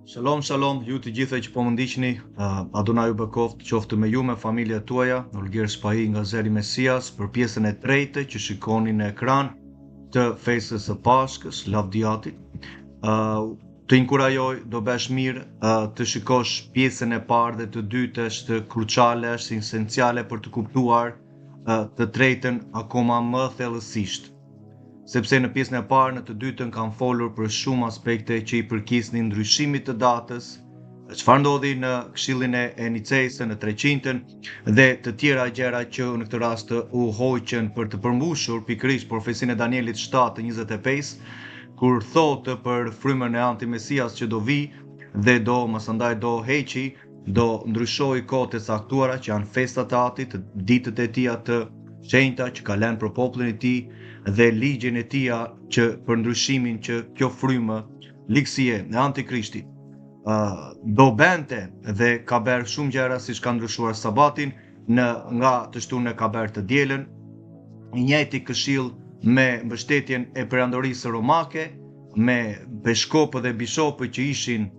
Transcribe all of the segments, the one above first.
Shalom, shalom, ju të gjithë që po më ndiqni, Adonai ju bekoft, qoftë me ju, me familjet tuaja, Olger Spahi nga Zeri Mesias, për pjesën e tretë që shikoni në ekran të festës së Pashkës, lavdiatit. Të inkurajoj, do besh mirë të shikosh pjesën e parë dhe të dytë, është kruciale, është esenciale për të kuptuar të tretën akoma më thellësisht. Sepse në pjesën e parë, në të dytën kam folur për shumë aspekte që i përkisnin ndryshimit të datës, çfarë ndodhi në Këshillin e Nicejës në 300-ën dhe të tjera gjëra që në këtë rast u hoqën për të përmbushur pikërisht profesinë e Danielit 7:25, kur thotë për frymën e antimesias që do vi dhe do mësandaj do heqi, do ndryshoj kohët e caktuara që janë festat e Atit, ditët e tija të shenjta që ka lënë për popullin e tij dhe ligjin e tij që për ndryshimin që kjo frymë ligësie e antikrishtit do bente dhe ka bërë shumë gjëra, siç ka ndryshuar sabatin nga të shtunë ka bërë të dielën, i njëjti këshill me mbështetjen e perandorisë romake, me beshkopët dhe bishopët që ishin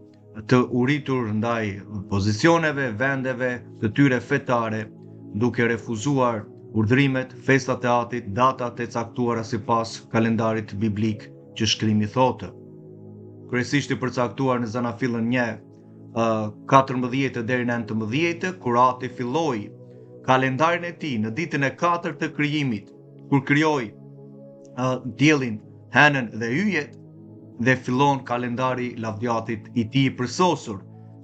të uritur ndaj pozicioneve, vendeve të tyre fetare, duke refuzuar urdhrimet, festat e Atit, datat e caktuara sipas kalendarit biblik që shkrimi thotë. Kryesisht i përcaktuar në Zanafillën 1:14 deri në 19, kur Ati filloi kalendarin e tij në ditën e 4 të krijimit, kur krijoi diellin, hënën dhe yjet, dhe fillon kalendari lavdiatit i tij i përsosur.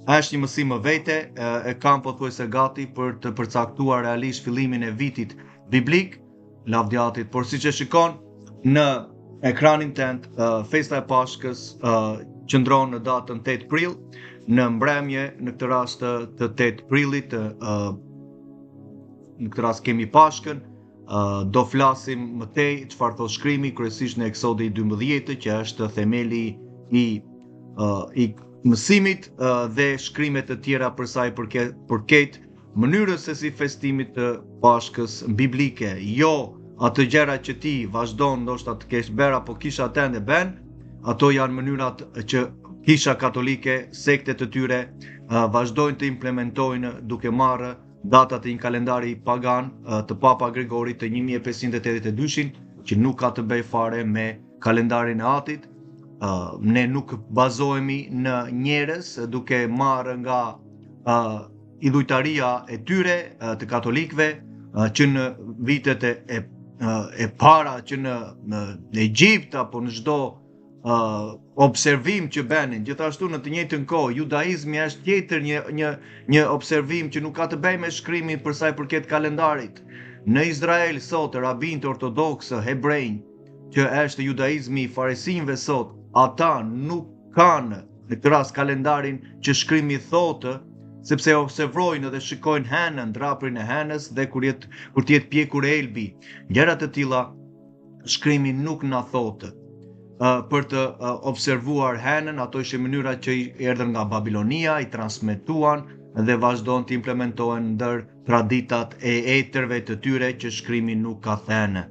Është një mësim më vete, e kam pothuajse gati për të përcaktuar realisht fillimin e vitit biblik, lavdiatit, por siç e shikon në ekranin tënd, festa e Pashkës qëndron në datën 8 prill, në mbrëmje, në këtë rast të 8 prillit, në këtë rast kemi Pashkën, do flasim më tej çfarë thot shkrimi, kryesisht në Eksodi 12, që është themeli i mësimit dhe shkrimet të tjera për sa i përket mënyrës se si festimit të Pashkës biblike. Jo ato gjëra që ti vazhdon ndoshta të kesh bërë apo kisha tënde bën, ato janë mënyrat që kisha katolike, sektet të tyre vazhdojnë të implementojnë duke marrë datat e një kalendari pagan të Papa Gregorit të 1582, që nuk ka të bëj fare me kalendarin e Atit. Ne nuk bazohemi në njerëz duke marrë nga idhujtaria e tyre të katolikëve që në vitet e para që në Egjipt apo në çdo observim që bënin. Gjithashtu në të njëjtën kohë judaizmi është tjetër një observim që nuk ka të bëjë me shkrimin për sa i përket kalendarit. Në Izrael sot rabinët ortodoksë hebrejnë, që është judaizmi i farisinjve sot, ata nuk kanë në këtë rast kalendarin që shkrimi thotë, sepse observojnë dhe shikojnë hënën, draprin e hënës dhe kur të jetë pjekur elbi. Gjëra të tilla shkrimi nuk na thotë. Për të observuar hënën, ato ishin mënyra që i erdhën nga Babilonia, i transmetuan dhe vazhdon të implementohen ndër traditat e etërve të tyre që shkrimi nuk ka thënë.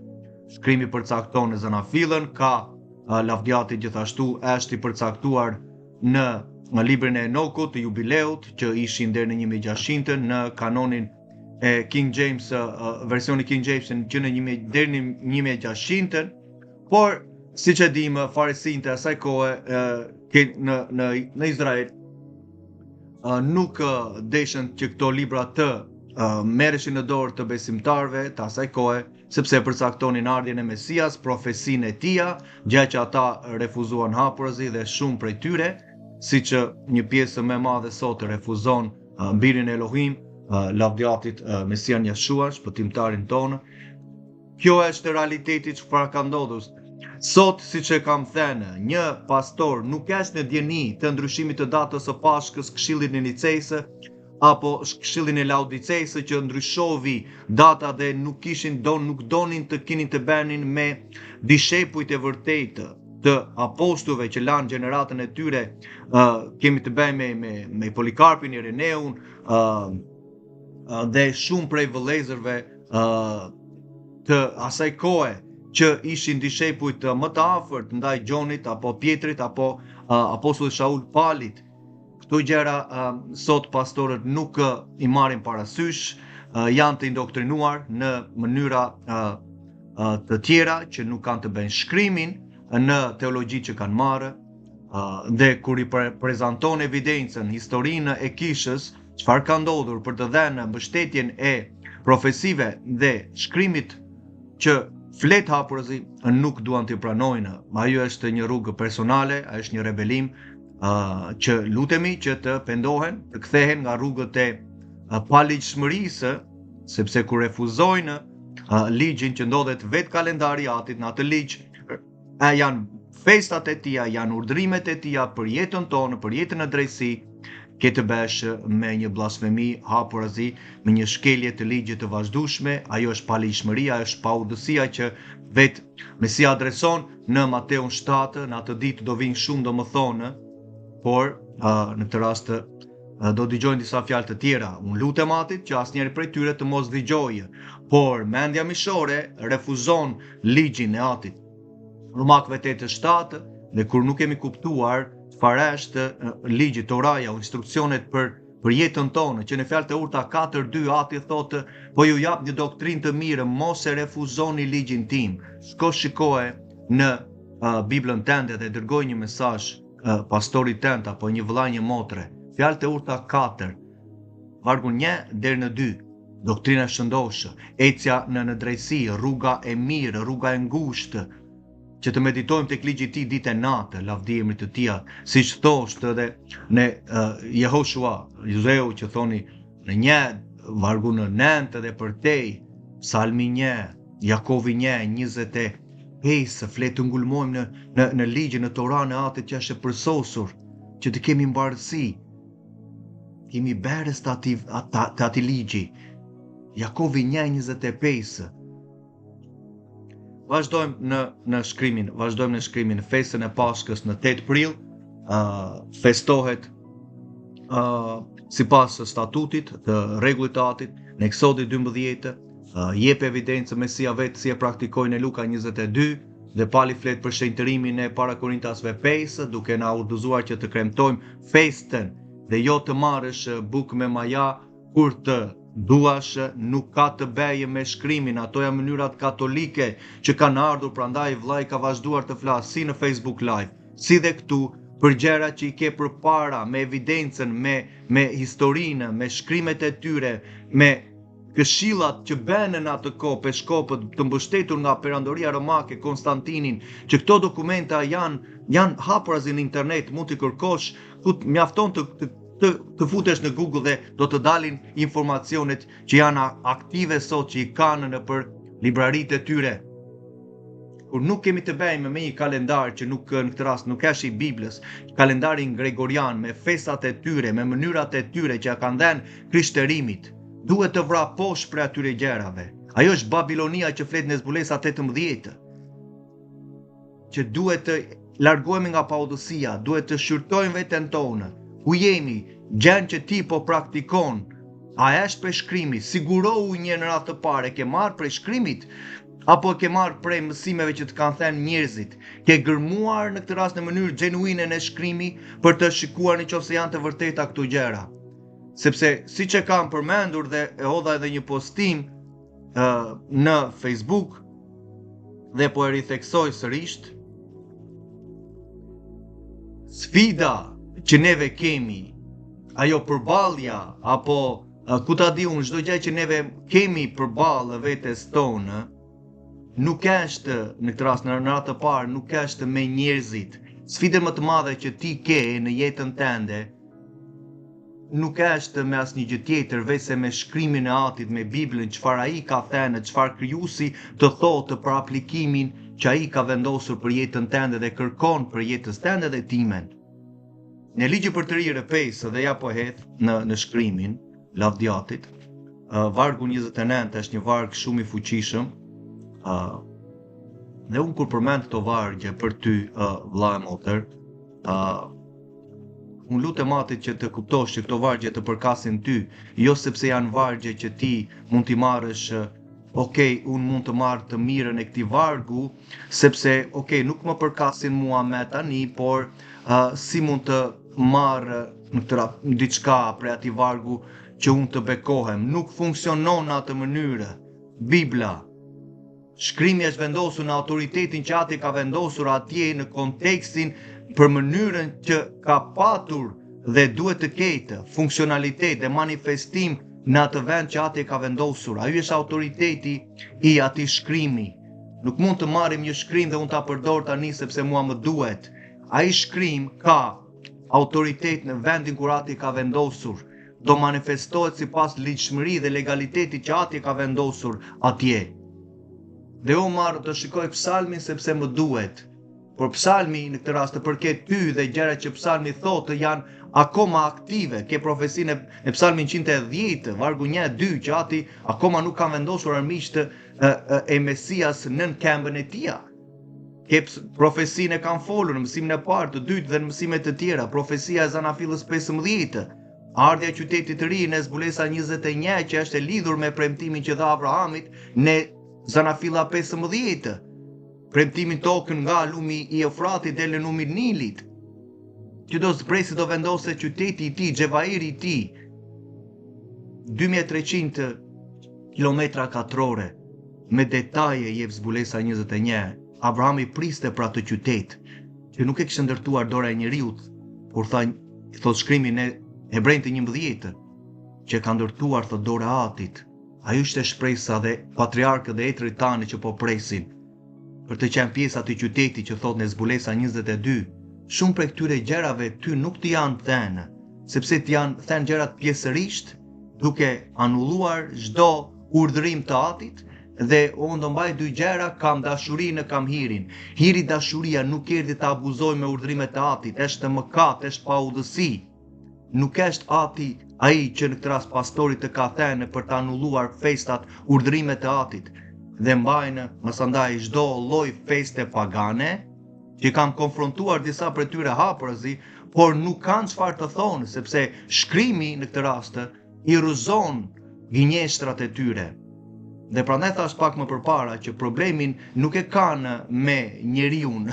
Shkrimi përcakton në Zanafillën, ka lavdiati gjithashtu është i përcaktuar në librin e Enokut të jubileut, që ishin deri në 1600, në kanonin e King James, versioni King James që deri në 1600, por siç e dimë, farisinjtë e asaj kohe në Izrael nuk deshën që këto libra të merreshin në dorë të besimtarëve të asaj kohe, sepse përcaktonin ardhjen e Mesias, profesinë e tij, gjë që ata refuzuan hapurazi dhe shumë prej tyre, siç një pjesë më e madhe sot refuzon mbirin e Elohim, lavdiatit Mesian Yeshua, shpëtimtarin tonë. Kjo është realiteti çfarë ka ndodhur. Sot, siç e kam thënë, një pastor nuk është në dieni të ndryshimit të datës së Pashkës, Këshillin e Nicejës apo Këshillin e Laodicejës që ndryshovi data dhe nuk donin të kinin të bënin me dishepujt e vërtetë të apostujve që lanë gjeneratën e tyre. Kemi të bëjmë me Polikarpin, Ireneun dhe shumë prej vëllezërve të asaj kohe që ishin dishepujt më të afërt ndaj Gjonit apo Pjetrit apo apostullit Shaul Palit. Këto gjëra sot pastorët nuk i marrin parasysh, janë të indoktrinuar në mënyra të tjera që nuk kanë të bëjnë shkrimin në teologji që kanë marrë, dhe kur i prezanton evidencën, historinë e kishës, çfarë ka ndodhur për të dhënë mbështetjen e profesive dhe shkrimit që flet hapurazi, nuk duan të pranojnë. Ajo është një rrugë personale, është një rebelim që lutemi që të pendohen, të kthehen nga rrugët e paligjshmërisë, sepse kur refuzojnë ligjin që ndodhet vetë kalendari i Atit, në atë ligj janë festat e tija, janë urdhrimet e tija për jetën tonë, për jetën e drejtësi, ke të bësh me një blasfemi hapurazi, me një shkelje të ligjit të vazhdueshme. Ajo është paligjshmëria, është paudhësia që vetë Mesia adreson në Mateun 7, në atë ditë do vinë shumë domethënë, por në këtë rast do dëgjojnë disa fjalë të tjera. Unë lutem Atit që asnjëri prej tyre të mos dëgjojë, por mendja mishore refuzon ligjin e Atit. Romakëve 8:7, dhe kur nuk kemi kuptuar çfarë është ligji, Toraja, instruksionet për jetën tonë, që në fjalë të urta 4:2 Ati thotë, po ju jap një doktrinë të mirë, mos e refuzoni ligjin tim. Shko shikoje në Biblën tënde dhe dërgoj një mesazh pastorit tënd apo një vëlla, një motre. Fjalë të urta 4, vargu 1 deri në 2. Doktrina shëndoshë, ecja në drejtësi, rruga e mirë, rruga e ngushtë, që të meditojmë tek ligji i tij ditë e natë, lavdi emrit të tij, siç thoshte edhe në Jehoshua, Juzeu që thoni në 1 vargu në 9 dhe për te, Psalmi 1, Jakovi 1:25, flet të ngulmojmë në ligjin, në Toranë e Atit që është e përsosur, që të kemi mbarësi, kemi berës të ati ligji. Jakovi 1:25. Vazhdojmë në shkrimin, festën e Pashkës në 8 prill, festohet sipas statutit të rregullit të Atit, në Eksodi 12, jep evidencë Mesia vetë si e praktikoi në Luka 22, dhe Pali flet për shenjtërimin e para Korintasve 5, duke na urdhëzuar që të kremtojmë festën dhe jo të marrësh bukë me maja kur të duash. Nuk ka të bëjë me shkrimin. Ato janë mënyrat katolike që kanë ardhur, prandaj vllai ka vazhduar të flasë si në Facebook Live, si dhe këtu, për gjëra që i ke përpara, me evidencën, me historinë, me shkrimet e tyre, me këshillat që bënë në atë kohë, peshkopët të mbështetur nga perandoria romake, Konstantinin, që këto dokumenta janë hapurazi në internet, mund t'i kërkosh, mjafton të futesh në Google dhe do të dalin informacionet që janë aktive sot, që i kanë në për libraritë e tyre. Kur nuk kemi të bëjmë me një kalendar që nuk, në këtë rast nuk është i Biblës, kalendarin gregorian me festat e tyre, me mënyrat e tyre që kanë dhënë krishterimit, duhet të vraposh për atyre gjërave. Ajo është Babilonia që flet në Zbulesa 18, që duhet të largohemi nga paudhësia, duhet të shqyrtojmë veten tonë. Ku jemi, gjën që ti po praktikon, a është prej shkrimi? Sigurohu një në radhë të parë, ke marrë prej shkrimit, apo ke marrë prej mësimeve që të kanë thënë njerëzit? Ke gërmuar në këtë rast në mënyrë gjenuine në shkrimi për të shikuar nëse janë të vërteta këto gjëra? Sepse siç e kam përmendur dhe e hodha edhe një postim në Facebook dhe po e ritheksoj sërish, sfida që neve kemi, ajo përballja, apo ku ta di unë, çdo gjë që neve kemi përballë vetes tonë, nuk është në këtë rast, në radhë të parë, nuk është me njerëzit. Sfida më të madhe që ti ke në jetën tënde nuk është me asnjë gjë tjetër veçse me shkrimin e Atit, me Biblën, çfarë ai ka thënë, çfarë krijuesi të thotë për aplikimin që ai ka vendosur për jetën tënde dhe kërkon për jetën tënde dhe timen. Në ligji për të rirë 5 dhe ja po hedh në shkrimin lavdiatit, vargu 29 është një varg shumë i fuqishëm, dhe unë kur përmend këto vargje për ty, vëlla e motër, unë lutem Atit që të kuptosh që këto vargje të përkasin ty, jo sepse janë vargje që ti mund t'i marrësh, unë mund të marrë të mirën e këtij vargu, sepse nuk më përkasin mua me tani, por si mund të marrë në diçka prej atij vargu që unë të bekohem. Nuk funksionon në atë mënyrë. Bibla, shkrimi është vendosur në autoritetin që ati ka vendosur atje në kontekstin për mënyrën që ka patur dhe duhet të ketë funksionalitet dhe manifestim në atë vend që ati ka vendosur. Ai është autoriteti i atij shkrimi. Nuk mund të marrim një shkrim dhe unë ta përdor tani sepse mua më duhet. Ai shkrim ka autoritet në vendin kur ati ka vendosur. Do manifestohet sipas ligjshmëri dhe legaliteti që ati ka vendosur atje. Dhe unë marrë të shikoj psalmin sepse më duhet. Por psalmi në këtë rast të përket ty dhe gjërat që psalmi thotë janë akoma aktive. Ke profesinë e psalmin 110, vargu 1-2, që ati akoma nuk ka vendosur armiqtë e Mesias nën këmbën e tij. Ke profesinë e kanë folur në mësimin e parë, të dytë dhe në mësimet të tjera, profesia e Zanafillës 15. Ardhja e qytetit të ri në Zbulesa 21 që është e lidhur me premtimin që dha Abrahamit në Zanafilla 15. Premtimin tokën nga lumi i Eufratit deri në lumin e Nilit. Që do zbresi do vendose qyteti i tij, xhevairi i tij. 2300 kilometra katrore me detaje jep Zbulesa 21. Abrahami priste për atë qytet që nuk e kishte ndërtuar dora e njeriut, por thot shkrimi në Hebrejt 11 që ka ndërtuar thot dora e Atit. Ajo ishte shpresa dhe patriarkët dhe etrit tanë që po presin për të qenë pjesë aty qyteti që thot në Zbulesa 22. Shumë prej këtyre gjërave ty nuk të janë thënë, sepse të janë thënë gjërat pjesërisht, duke anulluar çdo urdhërim të Atit, dhe unë do mbaj dy gjëra, kam dashurinë, kam hirin. Hiri, dashuria nuk erdhi të abuzoj me urdhrimet e Atit, është mëkat, është paudhësi. Nuk është Ati ai që në këtë rast pastorit të ka thënë për të anulluar festat, urdhrimet e Atit, dhe mbajnë mësandaj çdo lloj feste pagane, që kam konfrontuar disa prej tyre hapërzi, por nuk kanë çfarë të thonë, sepse shkrimi në këtë rast i rrëzon gënjeshtrat e tyre. Dhe prandaj thash pak më përpara që problemin nuk e kanë me njeriun,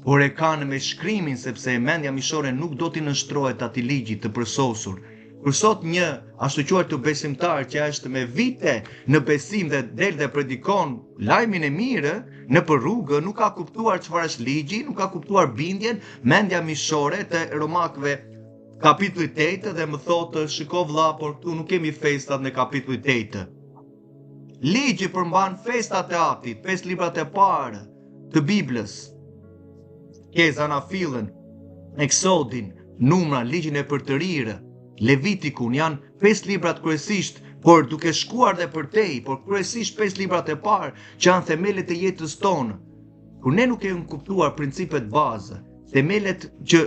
por e kanë me shkrimin, sepse mendja mishore nuk do t'i nështrohet atij ligji të përsosur. Kur sot një ashtu quajtur besimtar që është me vite në besim dhe del dhe predikon lajmin e mirë në për rrugë, nuk ka kuptuar çfarë është ligji, nuk ka kuptuar bindjen, mendja mishore të Romakëve kapitulli 8 dhe më thotë, shiko vlla, por këtu nuk kemi festat në kapitulli 8. Ligji përmban festat e Atit, 5 librat e parë të Biblës. Ke Zanafillën, Eksodin, Numra, ligjin e përtërirë, Levitikun, janë 5 librat kryesisht, por duke shkuar dhe përtej, por kryesisht 5 librat e parë që janë themelet e jetës tonë. Kur ne nuk kemi kuptuar principet bazë, themelet që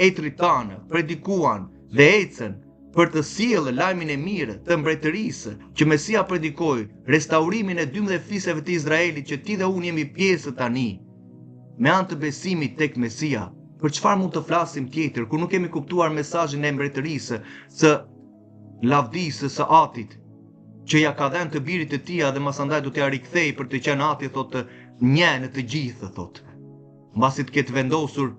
etrit tanë predikuan dhe ecën për të sjellë lajmin e mirë të mbretërisë që Mesia predikoi, restaurimin e 12 fiseve të Izraelit që ti dhe unë jemi pjesë tani, me anë të besimit tek Mesia. Për çfarë mund të flasim tjetër, kur nuk kemi kuptuar mesazhin e mbretërisë, së lavdisë së Atit, që ja ka dhënë të birit të tij dhe masandaj do t'ja rikthej për të qenë Ati, thotë, një në të gjithë, thotë. Mbasi të ketë vendosur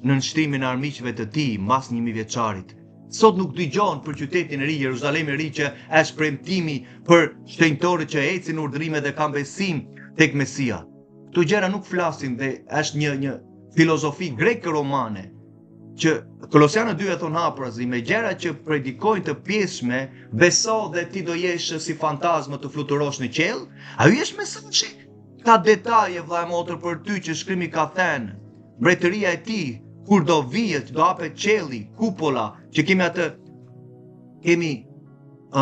në nshtrimin e armiqve të tij mbas 1000 vjeçarit. Sot nuk dëgjon për qytetin e ri, Jeruzalemi i ri, që është premtimi për shenjtorët që ecin urdhrime dhe kanë besim tek Mesia. Këto gjëra nuk flasin dhe është një filozofi greke-romane që Kolosianë 2 e thon hapërazi, me gjëra që predikojnë të pjesshme, beso dhe ti do jesh si fantazmë të fluturosh në qiell. Ajo është mesazhi. Ka detaje vllai motër për ty që shkrimi ka thënë. Mbretëria e tij kur do vihet, do hapet qielli, kupola, që kemi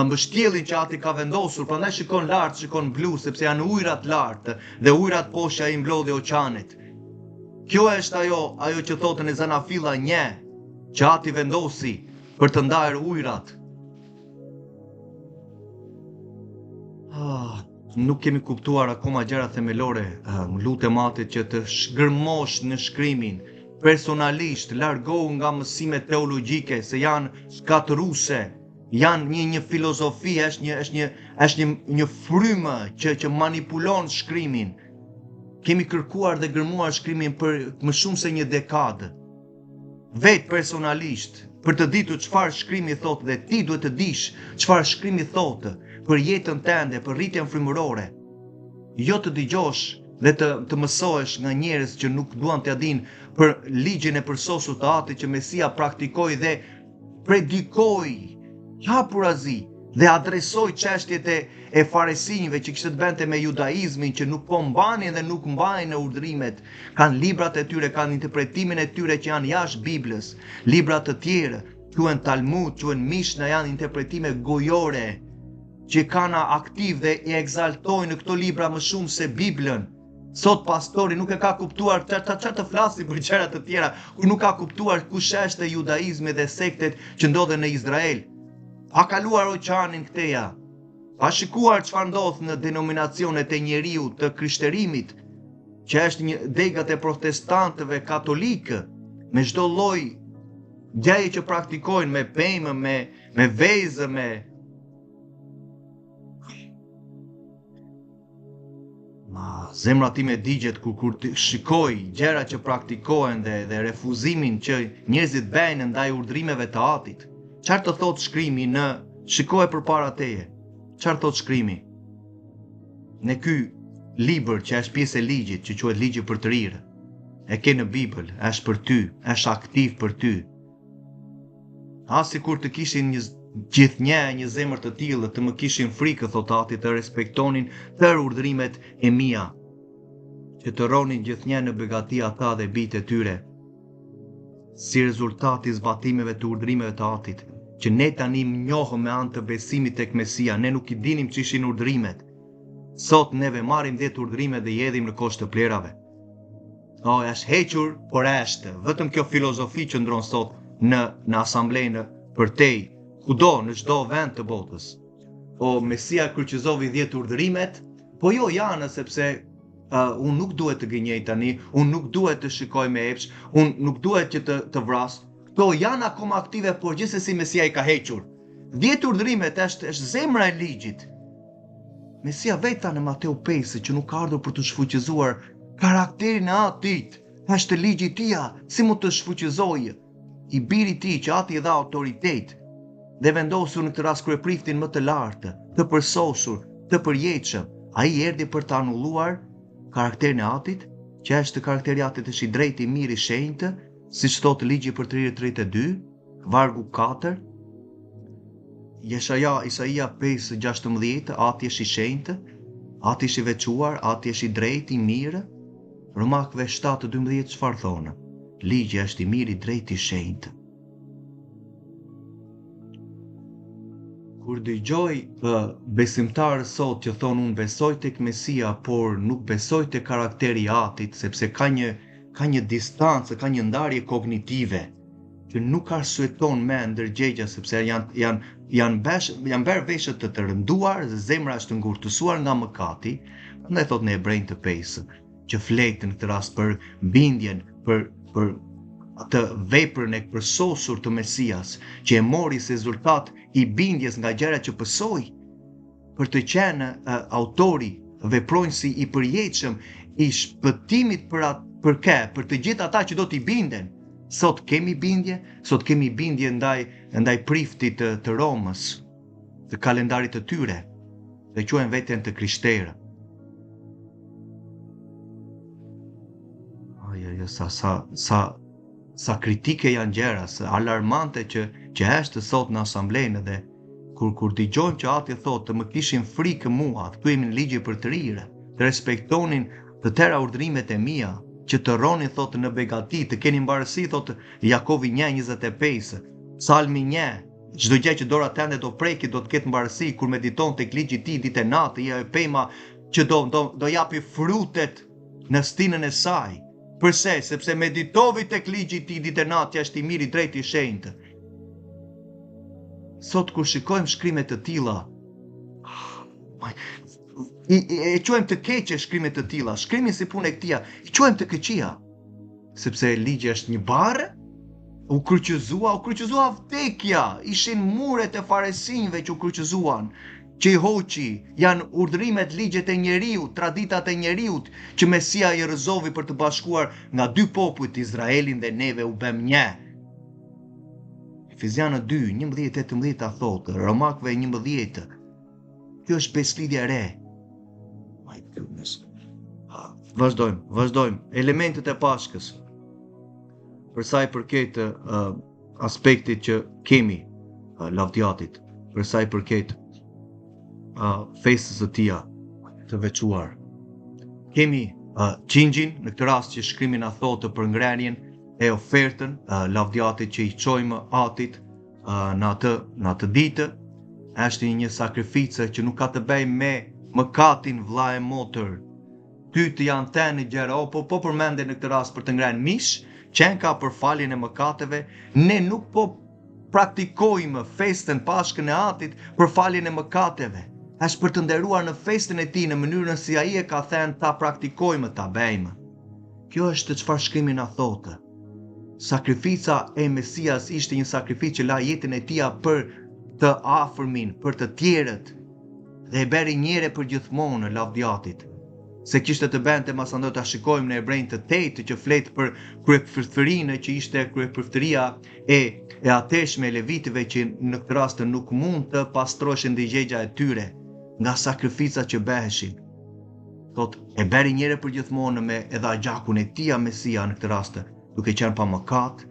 mbështjellin që Ati ka vendosur, prandaj shikon lart, shikon blu, sepse janë ujrat lart dhe ujrat poshtë ai mblodhi oqanet. Kjo është ajo që thotën e Zanafilla 1, që Ati vendosi për të ndarë ujrat. Nuk kemi kuptuar akoma gjëra themelore. Lutem Atit që të shgërmosh në shkrimin, personalisht, largohu nga mësimet teologjike, se janë shkatëruese, janë një filozofi, është një frymë që manipulon shkrimin. Kemi kërkuar dhe gërmuar shkrimin për më shumë se një dekadë. vetë personalisht për të ditur çfarë shkrimi thotë dhe ti duhet të dish çfarë shkrimi thotë për jetën tënde, për rritjen frymërore. Jo të dëgjosh dhe të mësohesh nga njerëz që nuk duan t'ia dinë për ligjin e përsosur të atit që Mesia praktikoi dhe predikoi hapurazi dhe adresoi çështjet e faresinjve që kishte të bënte me judaizmin, që nuk po mbanin dhe nuk mbajnë në urdhrimet, kanë librat e tyre, kanë interpretimin e tyre që janë jashtë Biblës, libra të tjerë, quhen Talmud, quhen Mishna, janë interpretime gojore që kanë aktiv dhe i egzaltojnë në këto libra më shumë se Biblën. Sot pastori nuk e ka kuptuar çfarë të flasi për gjëra të tjera, kur nuk ka kuptuar kush është judaizmi dhe sektet që ndodhen në Izrael. Pa kaluar oqeanin këteja, pa shikuar çfarë ndodh në denominacionet e njeriu të krishterimit, që është një degat e protestantëve katolikë, me çdo lloj gjëje që praktikojnë, me pemë, me vezë, me zemra time digjet kur shikoj gjëra që praktikohen dhe refuzimin që njerëzit bëjnë ndaj urdhrimeve të Atit. Çfarë të thot shkrimi në shikoje përpara teje? Çfarë thot shkrimi? Në ky libër që është pjesë e ligjit, që quhet ligji për të rirë, e ke në Bibël, është për ty, është aktiv për ty. As sikur të kishin gjithnjë zemër të tillë, të më kishin frikë, thot Ati, të respektonin tërë urdhrimet e mia, që të ronin gjithnjë në begati ata dhe bijtë e tyre, si rezultati i zbatimeve të urdhrimeve të Atit, që ne tani njohëm me anë të besimit tek Mesia, ne nuk i dinim që ishin urdhrimet. Sot neve marrim 10 urdhrime dhe i hedhim në kosh të plerave. Është hequr, por është. Vetëm kjo filozofi që ndron sot në asamblejnë për tej, kudo në çdo vend të botës. Mesia kryqëzoi 10 urdhrimet, po jo janë sepse unë nuk duhet të gënjej tani, unë nuk duhet të shikoj me epsh, unë nuk duhet që të vras. Këto janë akoma aktive, por gjithsesi Mesia i ka hequr. 10 urdhrimet është zemra e ligjit. Mesia veta në Mateu 5 që nuk ka ardhur për të shfuqizuar karakterin e Atit, është ligji i Tij, si mund të shfuqizojë i biri i Tij që Ati i dha autoritet dhe vendosur në këtë rast kryepriftin më të lartë, të përsosur, të përjetshëm. Ai erdhi për të anulluar karakterin e Atit, që është karakteri i Atit, është i drejtë, i mirë, i shenjtë, siç thotë ligji për të rirë 32, vargu 4, Isaia 5:16, Ati është i shenjtë, Ati është i veçuar, Ati është i drejtë, i mirë. Romakëve 7:12 çfarë thonë? Ligji është i mirë, i drejtë, i shenjtë. Kur dëgjoj besimtarë sot që thonë unë besoj tek Mesia, por nuk besoj tek karakteri i Atit, sepse ka një distancë, ka një ndarje kognitive që nuk arsyeton me ndërgjegja, sepse janë bërë veshët të rënduar, zemra është ngurtësuar nga mëkati. Prandaj thot në Hebrejnë të 5 që fletën në këtë rast për bindjen, për atë veprën e përsosur të Mesias, që e mori si rezultat i bindjes nga gjërat që pësoi, për të qenë autori, veprojnësi i përjetshëm i shpëtimit për të gjithë ata që do t'i binden. Sot kemi bindje ndaj priftit të Romës, të kalendarit të tyre, dhe quajnë veten të krishterë. Sa kritike janë gjëra, sa alarmante që është sot në asamblejnë, dhe kur dëgjojmë që Ati thotë të më kishin frikë mua, këtu jemi në ligji për të rirë, të respektonin të tëra urdhrimet e mia, që të ronin thotë në begati, të keni mbarësi thotë Jakovi 1:25, Psalmi 1, çdo gjë që dora tënde do preki do të ketë mbarësi, kur mediton tek ligji i Tij ditë e natë, ja e pema që do japi frutet në stinën e saj. Përse? Sepse meditovi tek ligji i Tij ditë e natë, është i mirë, i drejtë, i shenjtë. Sot kur shikojmë shkrime të tilla, e quajmë të keqe shkrime të tilla, shkrimi si punë e këtija, i quajmë të keqia, sepse ligji është një barë, u kryqëzua vdekja, ishin muret e faresinjve që u kryqëzuan, që i hoqi, janë urdhrimet, ligjet e njeriut, traditat e njeriut, që Mesia i rëzovi për të bashkuar nga dy popujt, Izraelin dhe neve u bëm një. Efezianë 2, 11-18 ta thotë, Romakëve 11. Kjo është beslidhja e re. My goodness. Vazhdojmë. Elementet e Pashkës. Për sa i përket aspektit që kemi lavdiatit, për sa i përket festës së tija të veçuar. Kemi qingjin, në këtë rast që shkrimi na thotë për ngrënien e ofertën, lavdiatit që i çojmë atit në atë ditë, është një sakrificë që nuk ka të bëjë me mëkatin vlla e motër. Ty të janë të një gjëra, po përmende në këtë rast për të ngrënë mish, qenë ka për faljen e mëkateve, ne nuk po praktikojmë festën Pashkën e Atit për faljen e mëkateve. Është për të nderuar në festën e tij në mënyrën si ai e ka thënë ta praktikojmë, ta bëjmë. Kjo është çfarë shkrimi na thotë. Sakrifica e Mesias ishte një sakrificë që la jetën e tij për të afërmin, për të tjerët, dhe e bëri njëre për gjithmonë lavdiatit. Se kishte të bente masandot ta shikojmë në Hebrejnë të 8 që flet për kryepërftërinë që ishte kryepërftëria e ateshme e levitive që në këtë rast nuk mund të pastroheshin ndëgjegja e tyre nga sakrificat që bëheshin. Thot e bëri njëre për gjithmonë me edhe gjakun e tij Mesia në këtë rast, duke qenë pa mëkat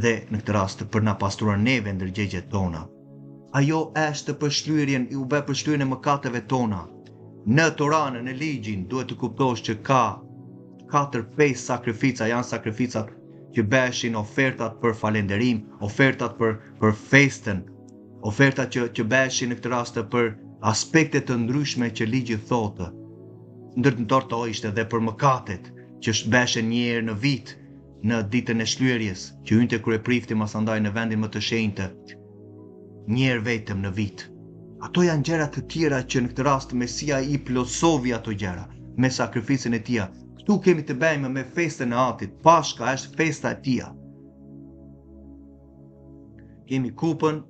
dhe në këtë rast për na pastruar neve ndërgjegjet tona. Ajo është përshlyerjen, u bë përshlyerjen e mëkateve tona. Në Toranën, në ligjin, duhet të kuptosh që ka 4-5 sakrifica, janë sakrificat që bëheshin ofertat për falënderim, ofertat për festën, ofertat që bëheshin në këtë rast për aspekte të ndryshme që ligji thotë. Ndërtëtor to ishte edhe për mëkatet, që bëheshin një herë në vit, në ditën e shlyerjes, që hynte kryeprifti masandaj në vendin më të shenjtë, një herë vetëm në vit. Ato janë gjëra të tjera që në këtë rast Mesia i plotësovi ato gjëra me sakrificën e tij. Këtu kemi të bëjmë me festën e Atit. Pashka është festa e tij. Kemi kupën,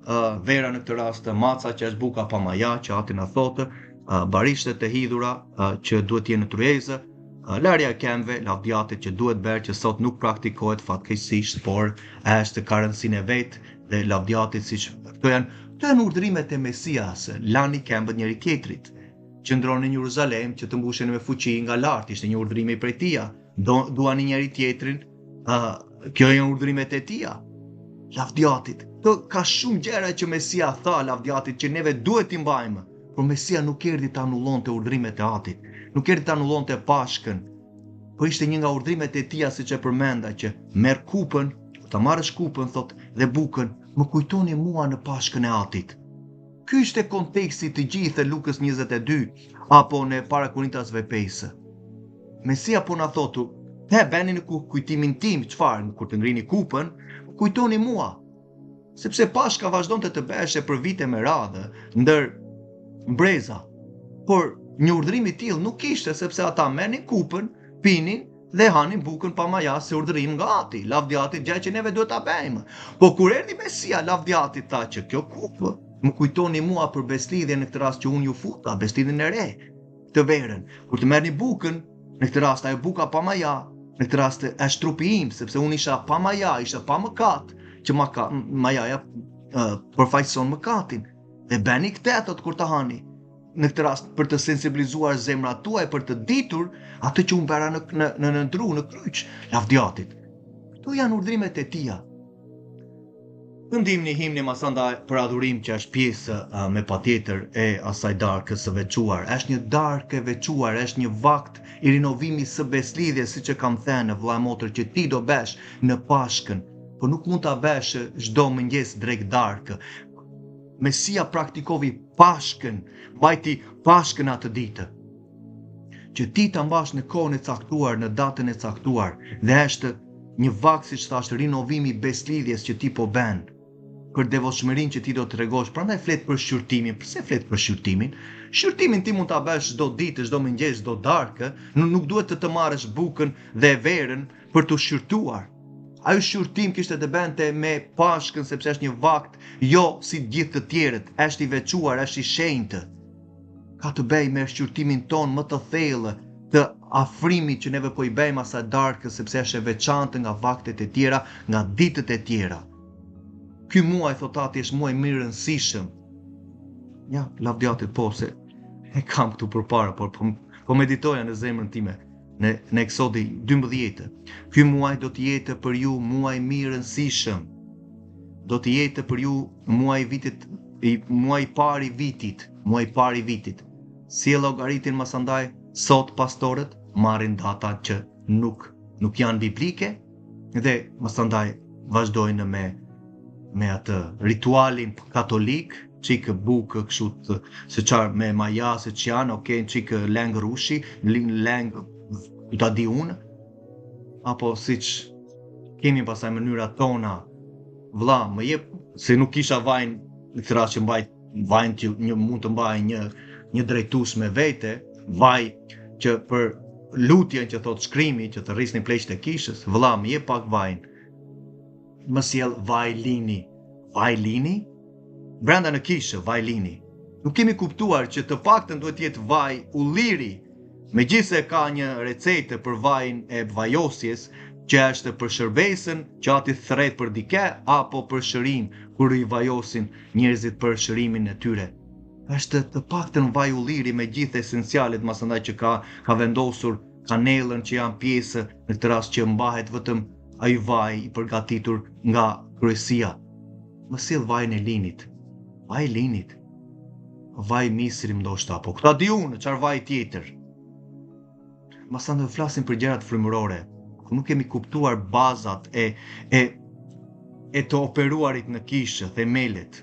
vera në këtë rast, maca që është buka pa maja, që Ati na thotë, barishtet e hidhura që duhet të jenë në tryezë, larja e këmbëve, lavdiatit që duhet bërë që sot nuk praktikohet fatkeqësisht, por është ka rëndësinë e vet dhe lavdiatit siç këto janë urdhrimet e Mesias, lani këmbët njëri tjetrit. Qëndroni në Jeruzalem që të mbushen me fuqi nga lart, ishte një urdhrim i prej tij. Duani njëri tjetrin, kjo janë urdhrimet e tij. Lavdiatit. Ka shumë gjëra që Mesia tha lavdiatit që neve duhet t'i mbajmë, por Mesia nuk erdhi ta anullonte urdhrimet e Atit, nuk erdhi ta anullonte Pashkën. Po ishte një nga urdhrimet e tij siç e përmenda që merr kupën, ta marrësh kupën thot dhe bukën, më kujtoni mua në Pashkën e Atit. Ky ishte konteksti të gjithë e Lukës 22 apo në para Korintasve 5. Mesia po na thotu, bëni në kujtimin tim çfarë, kur të ngrini kupën, kujtoni mua. Sepse Pashka vazhdonte të bëheshe për vite me radhë ndër mbreza. Por një urdhrim i tillë nuk ishte, sepse ata merrnin kupën, pinin dhe hanin bukën pa maja se urdhërim nga Ati, lavdiatit gjë që neve duhet ta bëjmë. Po kur erdhi Mesia, lavdiatit tha që kjo kupë më kujtoni mua për beslidhjen në këtë rast që unë ju futa, beslidhjen e re, të verën. Kur të merrni bukën, në këtë rast ajo buka pa maja, në këtë rast është trupi im, sepse unë isha pa maja, isha pa mëkat, që majaja përfaqëson mëkatin. Dhe bëni këtë thot kur ta hani. Në këtë rast për të sensibilizuar zemrat tuaj, për të ditur atë që unë bëra në dru, në kryq, lavdiatit. Këto janë urdhrimet e tija. Këndim një himni masandaj për adhurim që është pjesë me patjetër e asaj darkës së veçuar. Është një darkë e veçuar, është një vakt i rinovimit së beslidhjes, siç e kam thënë vëlla motër që ti do bësh në Pashkën, por nuk mund ta bësh çdo mëngjes drejt darkë. Mesia praktikovi Pashkën, mbajti Pashkën atë ditë. Që ti ta mbash në kohën e caktuar, në datën e caktuar, dhe është një vakt siç thash rinovimi i beslidhjes që ti po bën. Për devotshmërinë që ti do të tregosh, prandaj flet për shqyrtimin. Pse flet për shqyrtimin? Shqyrtimin ti mund ta bësh çdo ditë, çdo mëngjes, çdo darkë, nuk duhet të marrësh bukën dhe verën për të shqyrtuar. Ajo shqyrtim kishte të bënte me Pashkën sepse është një vakt jo si gjithë të tjerët, është i veçuar, është i shenjtë. Ka të bëjë me shqyrtimin ton më të thellë, të afrimit që neve po i bëjmë asaj darkës sepse është e veçantë nga vaktet e tjera, nga ditët e tjera. ky muaj thot ati është muaj më i rëndësishëm. Ja, lavdiatit po se e kam këtu përpara, por po meditoja në zemrën time në Eksodi 12. Ky muaj do të jetë për ju muaj më i rëndësishëm. Do të jetë për ju muaj i parë i vitit. Si e llogaritin masandaj sot pastorët marrin data që nuk janë biblike dhe masandaj vazhdojnë me atë ritualin katolik, çikë bukë kështu se çfarë me maja se ç'janë, okay, çikë leng rushi, leng ta di unë, apo siç kemi pasaj mënyrat tona. Vlla, më jep se nuk kisha vajin në këtë rast që mbaj vajin që mund të mbaj një drejtues me vete, vaj që për lutjen që thot shkrimi që të rrisnin pleqët e kishës, vlla, më jep pak vajin. Më sjell vaj lini. Vaj lini? Brenda në kishë, vaj lini. Nuk kemi kuptuar që të paktën duhet jetë vaj ulliri, megjithse ka një recete për vajin e vajosjes, që është për shërbesën që ati thret për dike, apo për shërim, kur i vajosin njerëzit për shërimin e tyre. Është të paktën vaj ulliri me gjithë esencialet masandaj që ka vendosur kanelën që janë pjesë në këtë rast që mbahet vetëm ai vaj i përgatitur nga kryesia. Më sill vajin e linit. Vaj linit. Vaj misri ndoshta, apo këta di unë, çfarë vaj tjetër. Masandaj flasim për gjërat frymërore. Nuk kemi kuptuar bazat e të operuarit në kishë, themelet.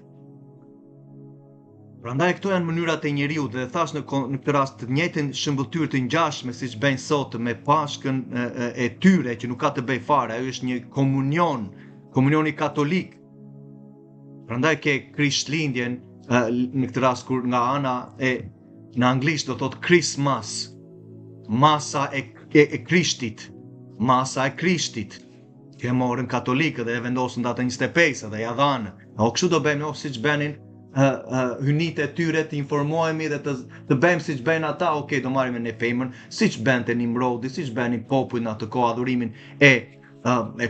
Prandaj këto janë mënyrat e njeriut dhe thash në këtë rast të njëjtën shëmbëltyrë të ngjashme siç bëjnë sot me Pashkën e tyre që nuk ka të bëjë fare, ajo është një komunioni katolik. Prandaj ke Krishtlindjen në këtë rast kur nga ana në anglisht do thot Christmas, masa e Krishtit. Masa e Krishtit, që e morën katolikët dhe e vendosën datën 25 dhe ja dhanë. O kështu do bëjmë, siç bënin hynit e tyre, të informohemi dhe të bëjmë siç bëjnë ata, okay, do marrim ne pemën, siç bënte Nimrodi, siç bënin popujt në atë kohë adhurimin e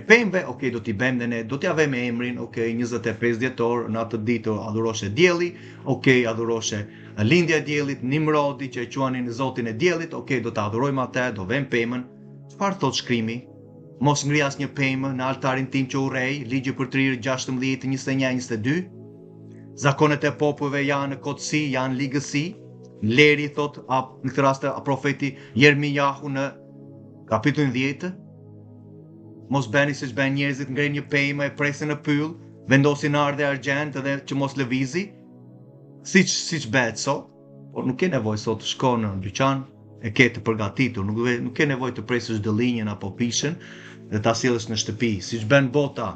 pemëve, okay, do t'i bëjmë dhe ne, do t'ja vëmë emrin, okay, 25 dhjetor, në atë ditë adhuroshe dielli, okay, adhuroshe lindja e diellit, Nimrodi që e quanin Zotin e diellit, okay, do ta adhurojmë atë, do vëmë pemën. Çfarë thot shkrimi? Mos ngri asnjë pemë në altarin tim që urrej, ligji për trirë 16, 21, 22. Zakonet e popujve janë kotësi, janë ligësi. Leri thot në këtë rast profeti Jeremiahu në kapitullin 10. Mos bëni siç bëjnë njerëzit, ngrenë një pemë e presin në pyll, vendosin ardhe argjend edhe që mos lëvizi. Siç bëhet sot, por nuk ke nevojë sot të shkosh në dyqan, e ke të përgatitur, nuk ke nevojë të presësh dëllinjen apo pishën dhe ta sjellësh në shtëpi, siç bën bota.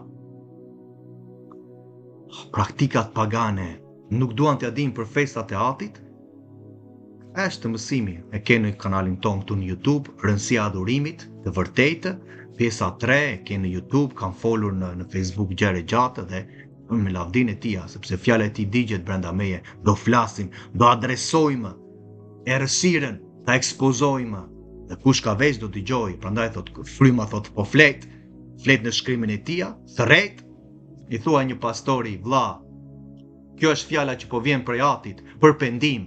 Praktikat pagane nuk duan t'ia dinë për festat e atit. Është mësimi, e ke në kanalin ton këtu në YouTube, rëndësia e adhurimit, të vërtetë, pjesa 3 e ke në YouTube, kam folur në Facebook gjëre gjata dhe me lavdinë e tija, sepse fjala e tij digjet brenda meje, do flasim, do adresojmë errësirën, ta ekspozojmë, dhe kush ka veç do dëgjoj, prandaj thot fryma thot po flet në shkrimin e tija, thret, i thua një pastori, vlla, kjo është fjala që po vjen prej atit, për pendim,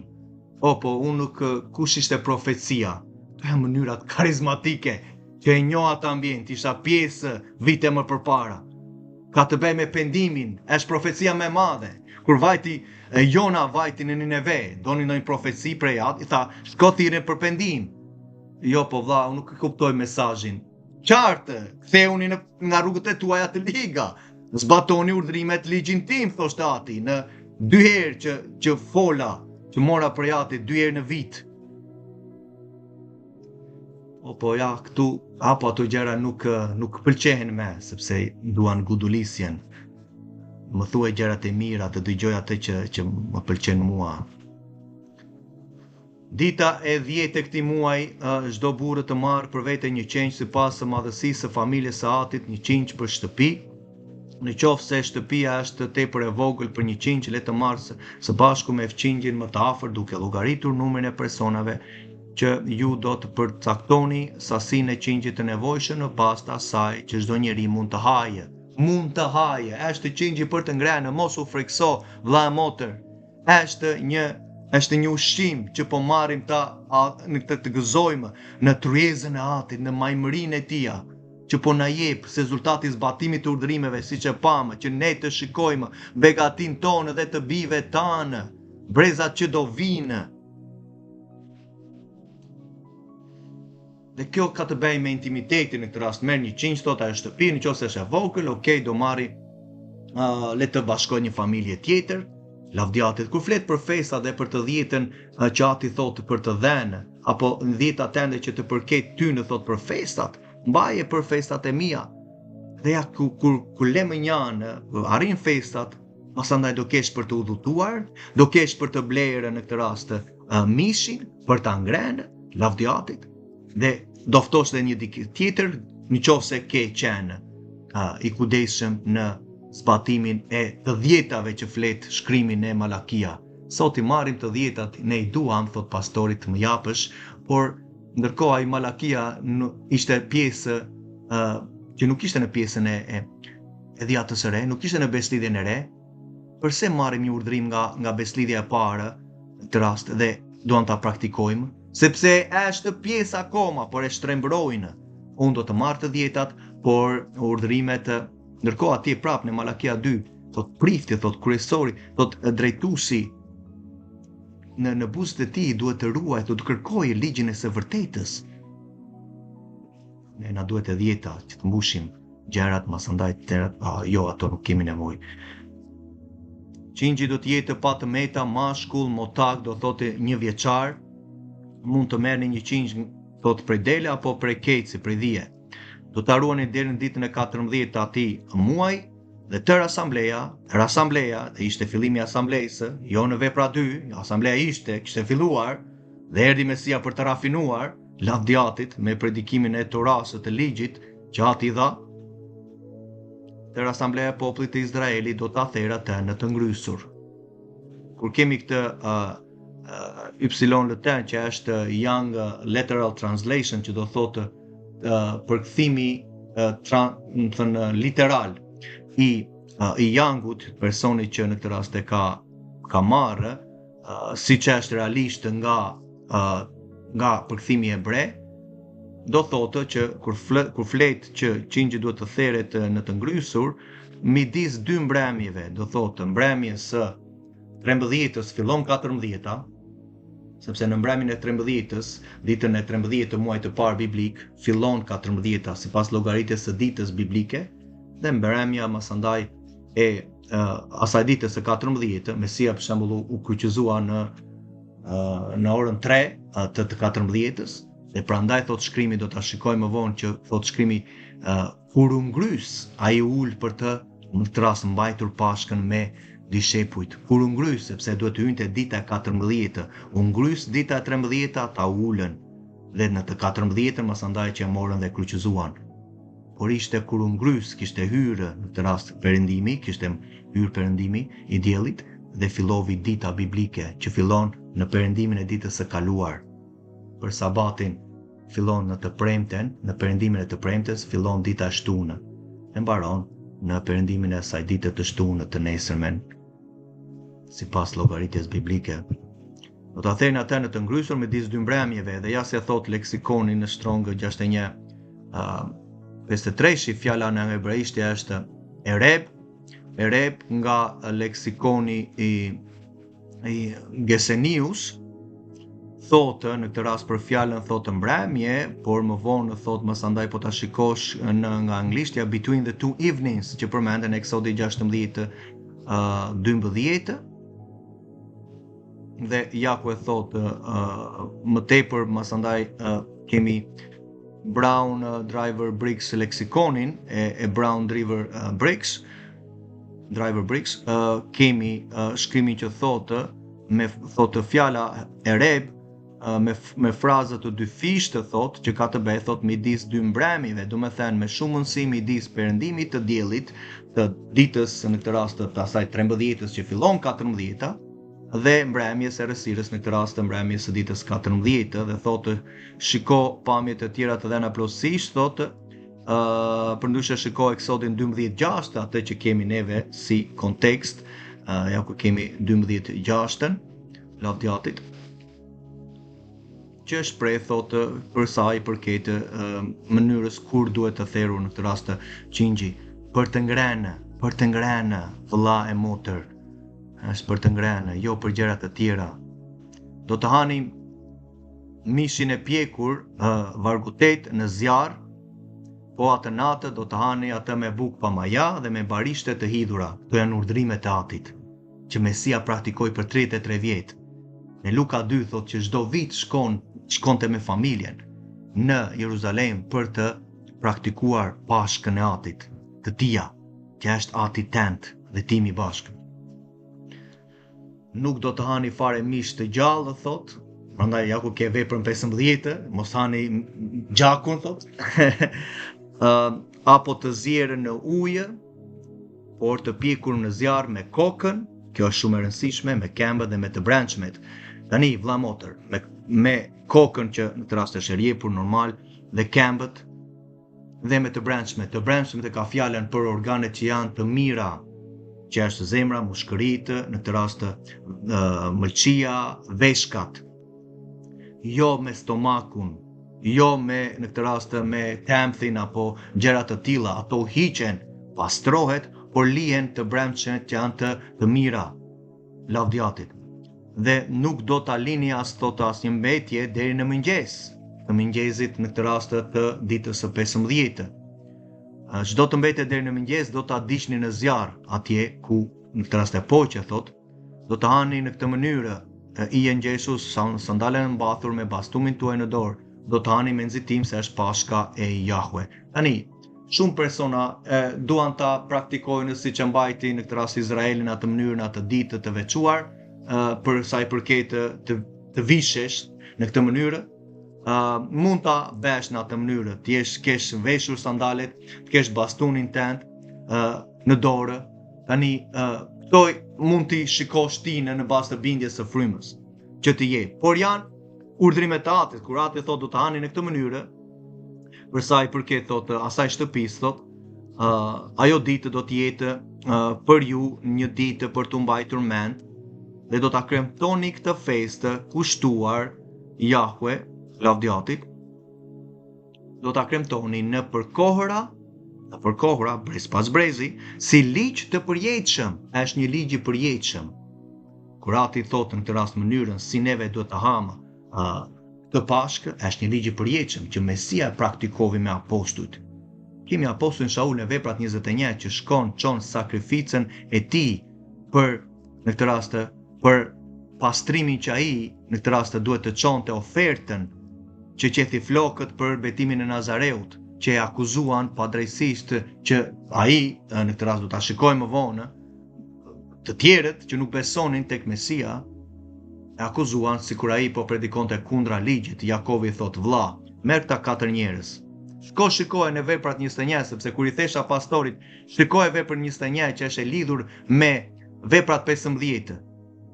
po unë nuk, kush ishte profecia, to janë mënyrat karizmatike, që e njoh atë ambient, isha pjesë vite më përpara, ka të bëjë me pendimin, është profecia më e madhe, kur vajti Jona vajti në Nineve, doni ndonjë profeci prej atë, i tha, shko thirrje për pendim. Jo, po vlla, unë nuk e kuptoj mesazhin. Qartë, ktheuni nga rrugët e tuaja të liga. Zbatoni urdhrimet ligjin tim, thoshte ati, në 2 herë që fola, që mora prej ati 2 herë në vit. Po ja, këtu, apo ato gjëra nuk pëlqehen me, sepse duan gudulisjen. Më thuaj gjërat e mira, të dëgjoj atë që më pëlqen mua. Dita e 10 e këtij muaji, çdo burrë të marrë për vete një qenç sipas së madhësisë së familjes së atit, një qinç për shtëpi. Në qoftë se shtëpia është tepër e vogël për një qinç, le të marrë së bashku me fqinjin më të afër, duke llogaritur numrin e personave që ju do të përcaktoni sasinë e qingjit të nevojshëm në bazë të asaj që çdo njeri mund të hajë. mund të haje, është qingji për të ngrënë, mos u frikso, vlla e motër. Është një ushqim që po marrim në të gëzojmë në tryezën e Atit, në majmërinë e Tij, që po na jep rezultati i zbatimit të urdhërimeve, siç e pamë, që ne të shikojmë begatin tonë dhe të bijve tanë, brezat që do vinë. Dhe kjo ka të bëjë me intimitetin. Në këtë rast merr një qingj, thot ai është shtëpi, nëse është e vogël, okay, do marri le të bashkoj një familje tjetër, lavdiatit. Kur flet për festat dhe për të 10-ën që Ati thot për të dhënë, apo 10 tende që të përket ty në thot për festat, mbaje për festat e mia. Dhe ja kur le më njanë, arrin festat, pasandaj do kesh për të udhëtuar, do kesh për të blerë në këtë rast mishin, për ta ngrënë lavdiatit. Dhe do ftosh dhe një dikë tjetër, nëse ke qenë i kujdesshëm në zbatimin e të 10-tave që flet shkrimi në Malakia. Sot i marrim të 10-tat, ne i duam, thot pastorit, të më japësh, por ndërkohë ai Malakia ishte pjesë që nuk ishte në pjesën e dhjatës së re, nuk ishte në beslidhjen e re. Përse marrim një urdhërim nga beslidhja e parë në këtë rast dhe duam ta praktikojmë? Sepse është pjesë akoma, por e shtrembërojnë. Unë do të marr të 10-tat, por urdhërimet, ndërkohë atje prapë në Malakia 2, thot prifti, thot kryesori, thot drejtuesi në buzët e tij duhet të ruajë, do të kërkojë ligjin e së vërtetës. Ne na duhet e 10-ta që të mbushim gjërat, masandaj jo, ato nuk kemi nevojë. Qingji do të jetë pa të meta, mashkull, motak, do thotë 1 vjeçar. Mund të merrni një qingj, thot prej dele apo prej keci, prej dhije. Do ta ruani deri në ditën e 14 të atij muaj, dhe tërë asambleja, dhe ishte fillimi i asamblesë, jo në vepra 2, asambleja kishte filluar, dhe erdhi Mesia për të rafinuar lavdiatit me predikimin e Torasë të ligjit që Ati dha. Tërë asambleja e popullit të Izraelit do ta therë atë në të ngrysur. Kur kemi këtë YLT, që është Young Literal Translation, që do thotë përkthimi literal i Youngut, personi që në këtë rast e ka marrë, siç është realisht nga përkthimi hebre, do thotë që kur flet që qingji duhet të theret në të ngrysur, midis 2 mbrëmjeve, do thotë mbrëmjes së 13-ës fillon 14-ta, sepse në mbrëmjen e 13-ës, ditën e 13 të muajit të parë biblik, fillon 14-ta sipas llogaritjes së ditës biblike, dhe mbrëmja masandaj e asaj ditës së 14, Mesia për shembull u kryqëzua në orën 3 të 14-ës, dhe prandaj thot shkrimi, do ta shikojmë më vonë që thot shkrimi kur u ngrys, ai ul për të në këtë rast mbajtur Pashkën me dishepujt. Kur u ngrys, sepse duhet të hynte dita e 14, u ngrys dita e 13, ta ulën, dhe në të 14-ën masandaj që e morën dhe kryqëzuan. Por ishte kur u ngrys, kishte hyrë në këtë rast perëndimi, kishte hyrë perëndimi i diellit dhe fillovi dita biblike që fillon në perëndimin e ditës së kaluar. Për sabatin fillon në të premten, në perëndimin e të premtes fillon dita e shtunë, e mbaron në perëndimin e asaj dite të shtunë të nesërmen, sipas llogaritjes biblike. Do ta thënë atë në të ngrysur midis 2 mbrëmjeve, dhe ja se thot leksikoni në Strong 61 53, fjala në hebraisht është ereb nga leksikoni i Gesenius, thotë në këtë rast për fjalën thotë mbrëmje, por më vonë thotë masandaj po ta shikosh nga anglishtja between the 2 evenings, që përmenden në Eksodi 16 12, dhe ja ku e thotë më tepër masandaj kemi Brown Driver Briggs leksikonin e Brown Driver Briggs, kemi shkrimin që thotë fjala ereb me frazë të dyfishtë, thotë që ka të bëjë thotë midis 2 mbrëmjeve, do të thënë me shumë mundësi midis perëndimit të diellit, të ditës në këtë rast të asaj 13-ës që fillon 14-ta, dhe mbrëmjes së errësirës në këtë rast të mbrëmjes së ditës 14, dhe thotë shiko pamjet e tjera të dhëna plotësisht, thotë përndryshe shikoj Eksodin 12:6, atë që kemi neve si kontekst, ja ku kemi 12:6 lavdjatit, që shpreh thotë për sa i përket mënyrës kur duhet të therrur në këtë rast qingji, për të ngrënë vëlla e motër, është për të ngrënë, jo për gjëra të tjera. Do të hani mishin e pjekur vargutet në zjarr, po atë natë do të hani atë me bukë pa maja dhe me barishte të hidhura. Këto janë urdhrimet e Atit, që Mesia praktikoi për 33 vjet. Në Luka 2 thotë që çdo vit shkonte me familjen në Jeruzalem për të praktikuar Pashkën e Atit, të Tija, që është Ati tent dhe timi bashkë. Nuk do të hani fare mish të gjallë, thotë. Prandaj ja ku ke veprën 15, mos hani gjakun, thotë. Apo të zjerën në ujë, por të pjekur në zjarr me kokën, kjo është shumë e rëndësishme, me këmbët dhe me të brendshmet. Tani, vëlla motër, me kokën që në të rast është rjepur normal, dhe këmbët, dhe me të brendshmet e ka fjalën për organet që janë të mira, që është zemra, mushkëritë, në të rast mëlçia, veshkat. Jo me stomakun, jo me në këtë rast me temthin apo gjëra të tilla, ato hiqen, pastrohet, por lihen të brendshmet që janë të mira, lavdjatit. Dhe nuk do ta lini asnjë mbetje deri në mëngjes, të mëngjesit në këtë rast të ditës së 15. Çdo të mbetet deri në mëngjes do ta diqni në zjarr, atje ku në këtë rast e poqe thot, do të hani në këtë mënyrë i ngjesus sandalen e mbathur me bastumin tuaj në dorë, do të hani me nxitim se është Pashka e Jahve. Tani, shumë persona duan ta praktikojnë siç e mbajti në këtë rast Izraelin atë mënyrën atë ditë të veçuar, për sa i përket të vishesh në këtë mënyrë. Mund ta bësh në atë mënyrë, të kesh veshur sandalet, të kesh bastunin tënd në dorë. Tani këto mund t'i shikosh ti në bazë të bindjes së frymës që të jep. Por janë urdhrimet e Atit, kur Ati thotë do të hani në këtë mënyrë, për sa i përket thotë asaj shtëpisë, thotë ajo ditë do të jetë për ju një ditë për t'u mbajtur mend, dhe do ta kremtoni këtë festë kushtuar Jahve, lavdjatit, do ta kremtoni në përkohëra, brez pas brezi, si ligj të përjetshëm, është një ligj i përjetshëm. Kur Ati thotë në këtë rast mënyrën si neve duhet të hamë të Pashkë, është një ligj i përjetshëm që Mesia e praktikoi me apostujt. Kemi apostujin Shaul në Veprat 21 që çon sakrificën e tij për në këtë rast për pastrimin që ai në këtë rast duhet të çonte ofertën që qethi flokët për betimin e Nazareut, që e akuzuan padrejtisht që ai në këtë rast do ta shikojmë më vonë, të tjerët që nuk besonin tek Mesia e akuzuan sikur ai po predikonte kundra ligjit. Jakovi thot, vlla, merr këta 4 njerëz. Shikoje në Veprat 21, sepse kur i thesha pastorit, shikoje Veprat 21 që është e lidhur me Veprat 15,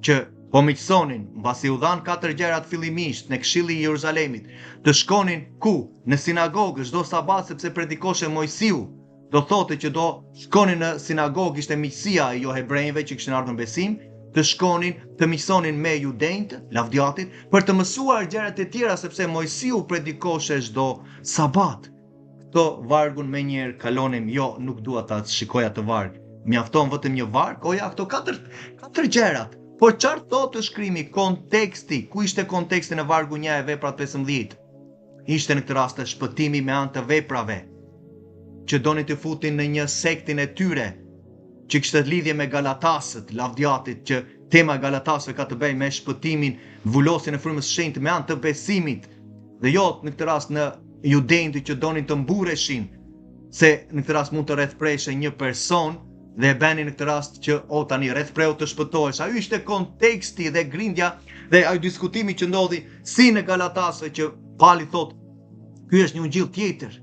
që po miqësonin, mbasi u dhan 4 gjërat fillimisht në Këshilli i Jeruzalemit, të shkonin ku? Në sinagogë çdo sabat, sepse predikoshe Mojsiu. Do thotë që do shkonin në sinagogë, ishte miqësia e jo hebrejve që kishin ardhur në besim, të shkonin të miqësonin me judenjtë, lavdjatit, për të mësuar gjërat e tjera, sepse Mojsiu predikoshe çdo sabat. Këto vargun me njerë kalonim, jo, nuk dua ta shikoj atë varg, mjafton vetëm një varg, o ja, këto 4 gjërat. Por çfarë thotë shkrimi, konteksti, ku ishte konteksti në vargu 1 e Veprat 15? Ishte në këtë rast shpëtimi me anë të veprave, që donin të futin në një sektin e tyre, që kishte lidhje me Galatasët, lavdjatit, që tema e Galatasëve ka të bëjë me shpëtimin, vulosjen e frymës së shenjtë me anë të besimit, dhe jo në këtë rast në judenjtë që donin të mbureshin, se në këtë rast mund të rrethpreshe një person, dhe e bënin në këtë rast që tani rrethpreu të shpëtohesh. Ai ishte konteksti dhe grindja dhe ai diskutimi që ndodhi si në Galatasëve, që Pali thot, ky është një ungjill tjetër.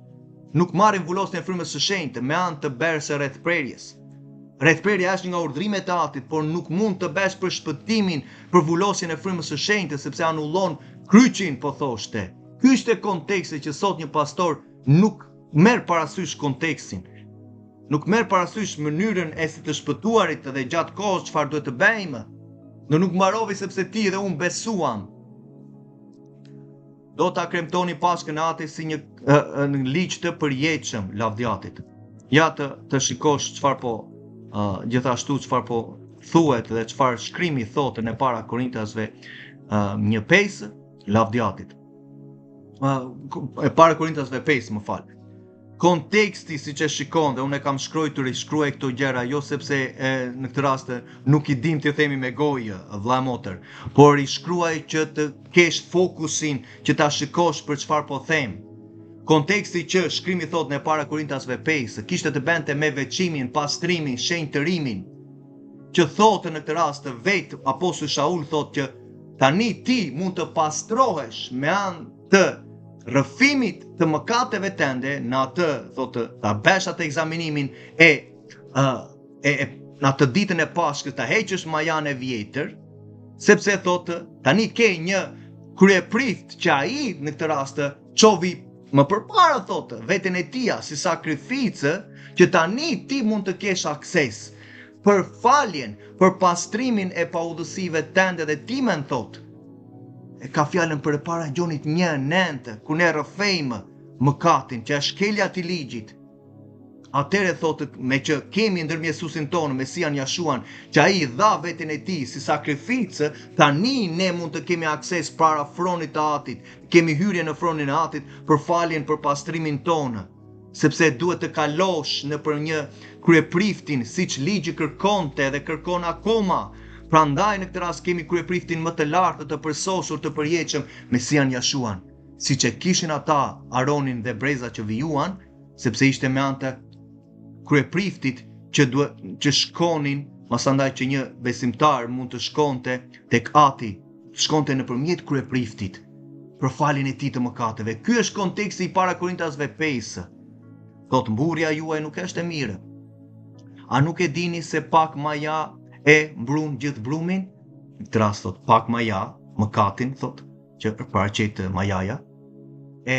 Nuk marrin vulosjen e frymës së shenjtë me anë të bërë së rrethprerjes. Rrethprerja është një nga urdhrimet e Atit, por nuk mund të bësh për shpëtimin, për vulosjen e frymës së shenjtë, sepse anullon kryqin, po thoshte. Ky ishte konteksti që sot një pastor nuk merr parasysh kontekstin, nuk merr parasysh mënyrën e si të shpëtuarit dhe gjatë kohës çfarë duhet të bëjmë. Në nuk mbarovi sepse ti dhe unë besuam. Do ta kremtoni Pashkën e Atit si një ligj të përjetshëm lavdiatit. Ja të shikosh çfarë po gjithashtu çfarë po thuhet dhe çfarë shkrimi thotë në para Korintasve 1:5 lavdiatit. E para Korintasve 5, më fal. Konteksti siç e shikon dhe unë e kam shkruar i shkruaj këto gjëra jo sepse në këtë rast nuk i dim të themi me gojë vëlla motor, por i shkruaj që të kesh fokusin që ta shikosh për çfarë po them. Konteksti që shkrimi thot në para Korintasve 5 kishte të bënte me veçimin, pastrimin, shenjtërimin, që thotë në këtë rast vetë apostulli Shaul thotë që tani ti mund të pastrohesh me anë të rrëfimit të mëkateve tënde, në atë thotë ta bësh atë ekzaminimin e në atë ditën e Pashkës ta heqësh majan e vjetër, sepse thotë tani ke një kryeprift që ai në këtë rast çovi më përpara thotë veten e tia si sakrificë që tani ti mund të kesh akses për faljen, për pastrimin e paudhësive tënde dhe timen thotë. E ka fjalën për e para Gjonit 1:9, ku ne rrëfejmë mëkatin që është shkelja e ligjit. Atëre thotë me që kemi ndërmjetësuesin tonë Mesian Jashuan, që ai dha veten e tij si sakrificë, tani ne mund të kemi akses para fronit të Atit, kemi hyrje në fronin e Atit për faljen, për pastrimin tonë, sepse duhet të kalosh nëpër një kryepriftin siç ligji kërkonte dhe kërkon akoma. Prandaj në këtë rast kemi kryepriftin më të lartë të përsosur të përjetshëm Mesian Jashuan, siç e kishin ata Aronin dhe brezat që vijuan, sepse ishte me anë të kryepriftit që shkonin, masandaj që një besimtar mund të shkonte tek Ati, shkonte nëpërmjet kryepriftit për faljen e tij të mëkateve. Ky është konteksti i para Korintasve 5. Thotë mburja juaj nuk është e mirë. A nuk e dini se pak maja e mbrun gjithë brumin? Në këtë rast thot pak maja, mëkatin thot, që paraqet majaja, e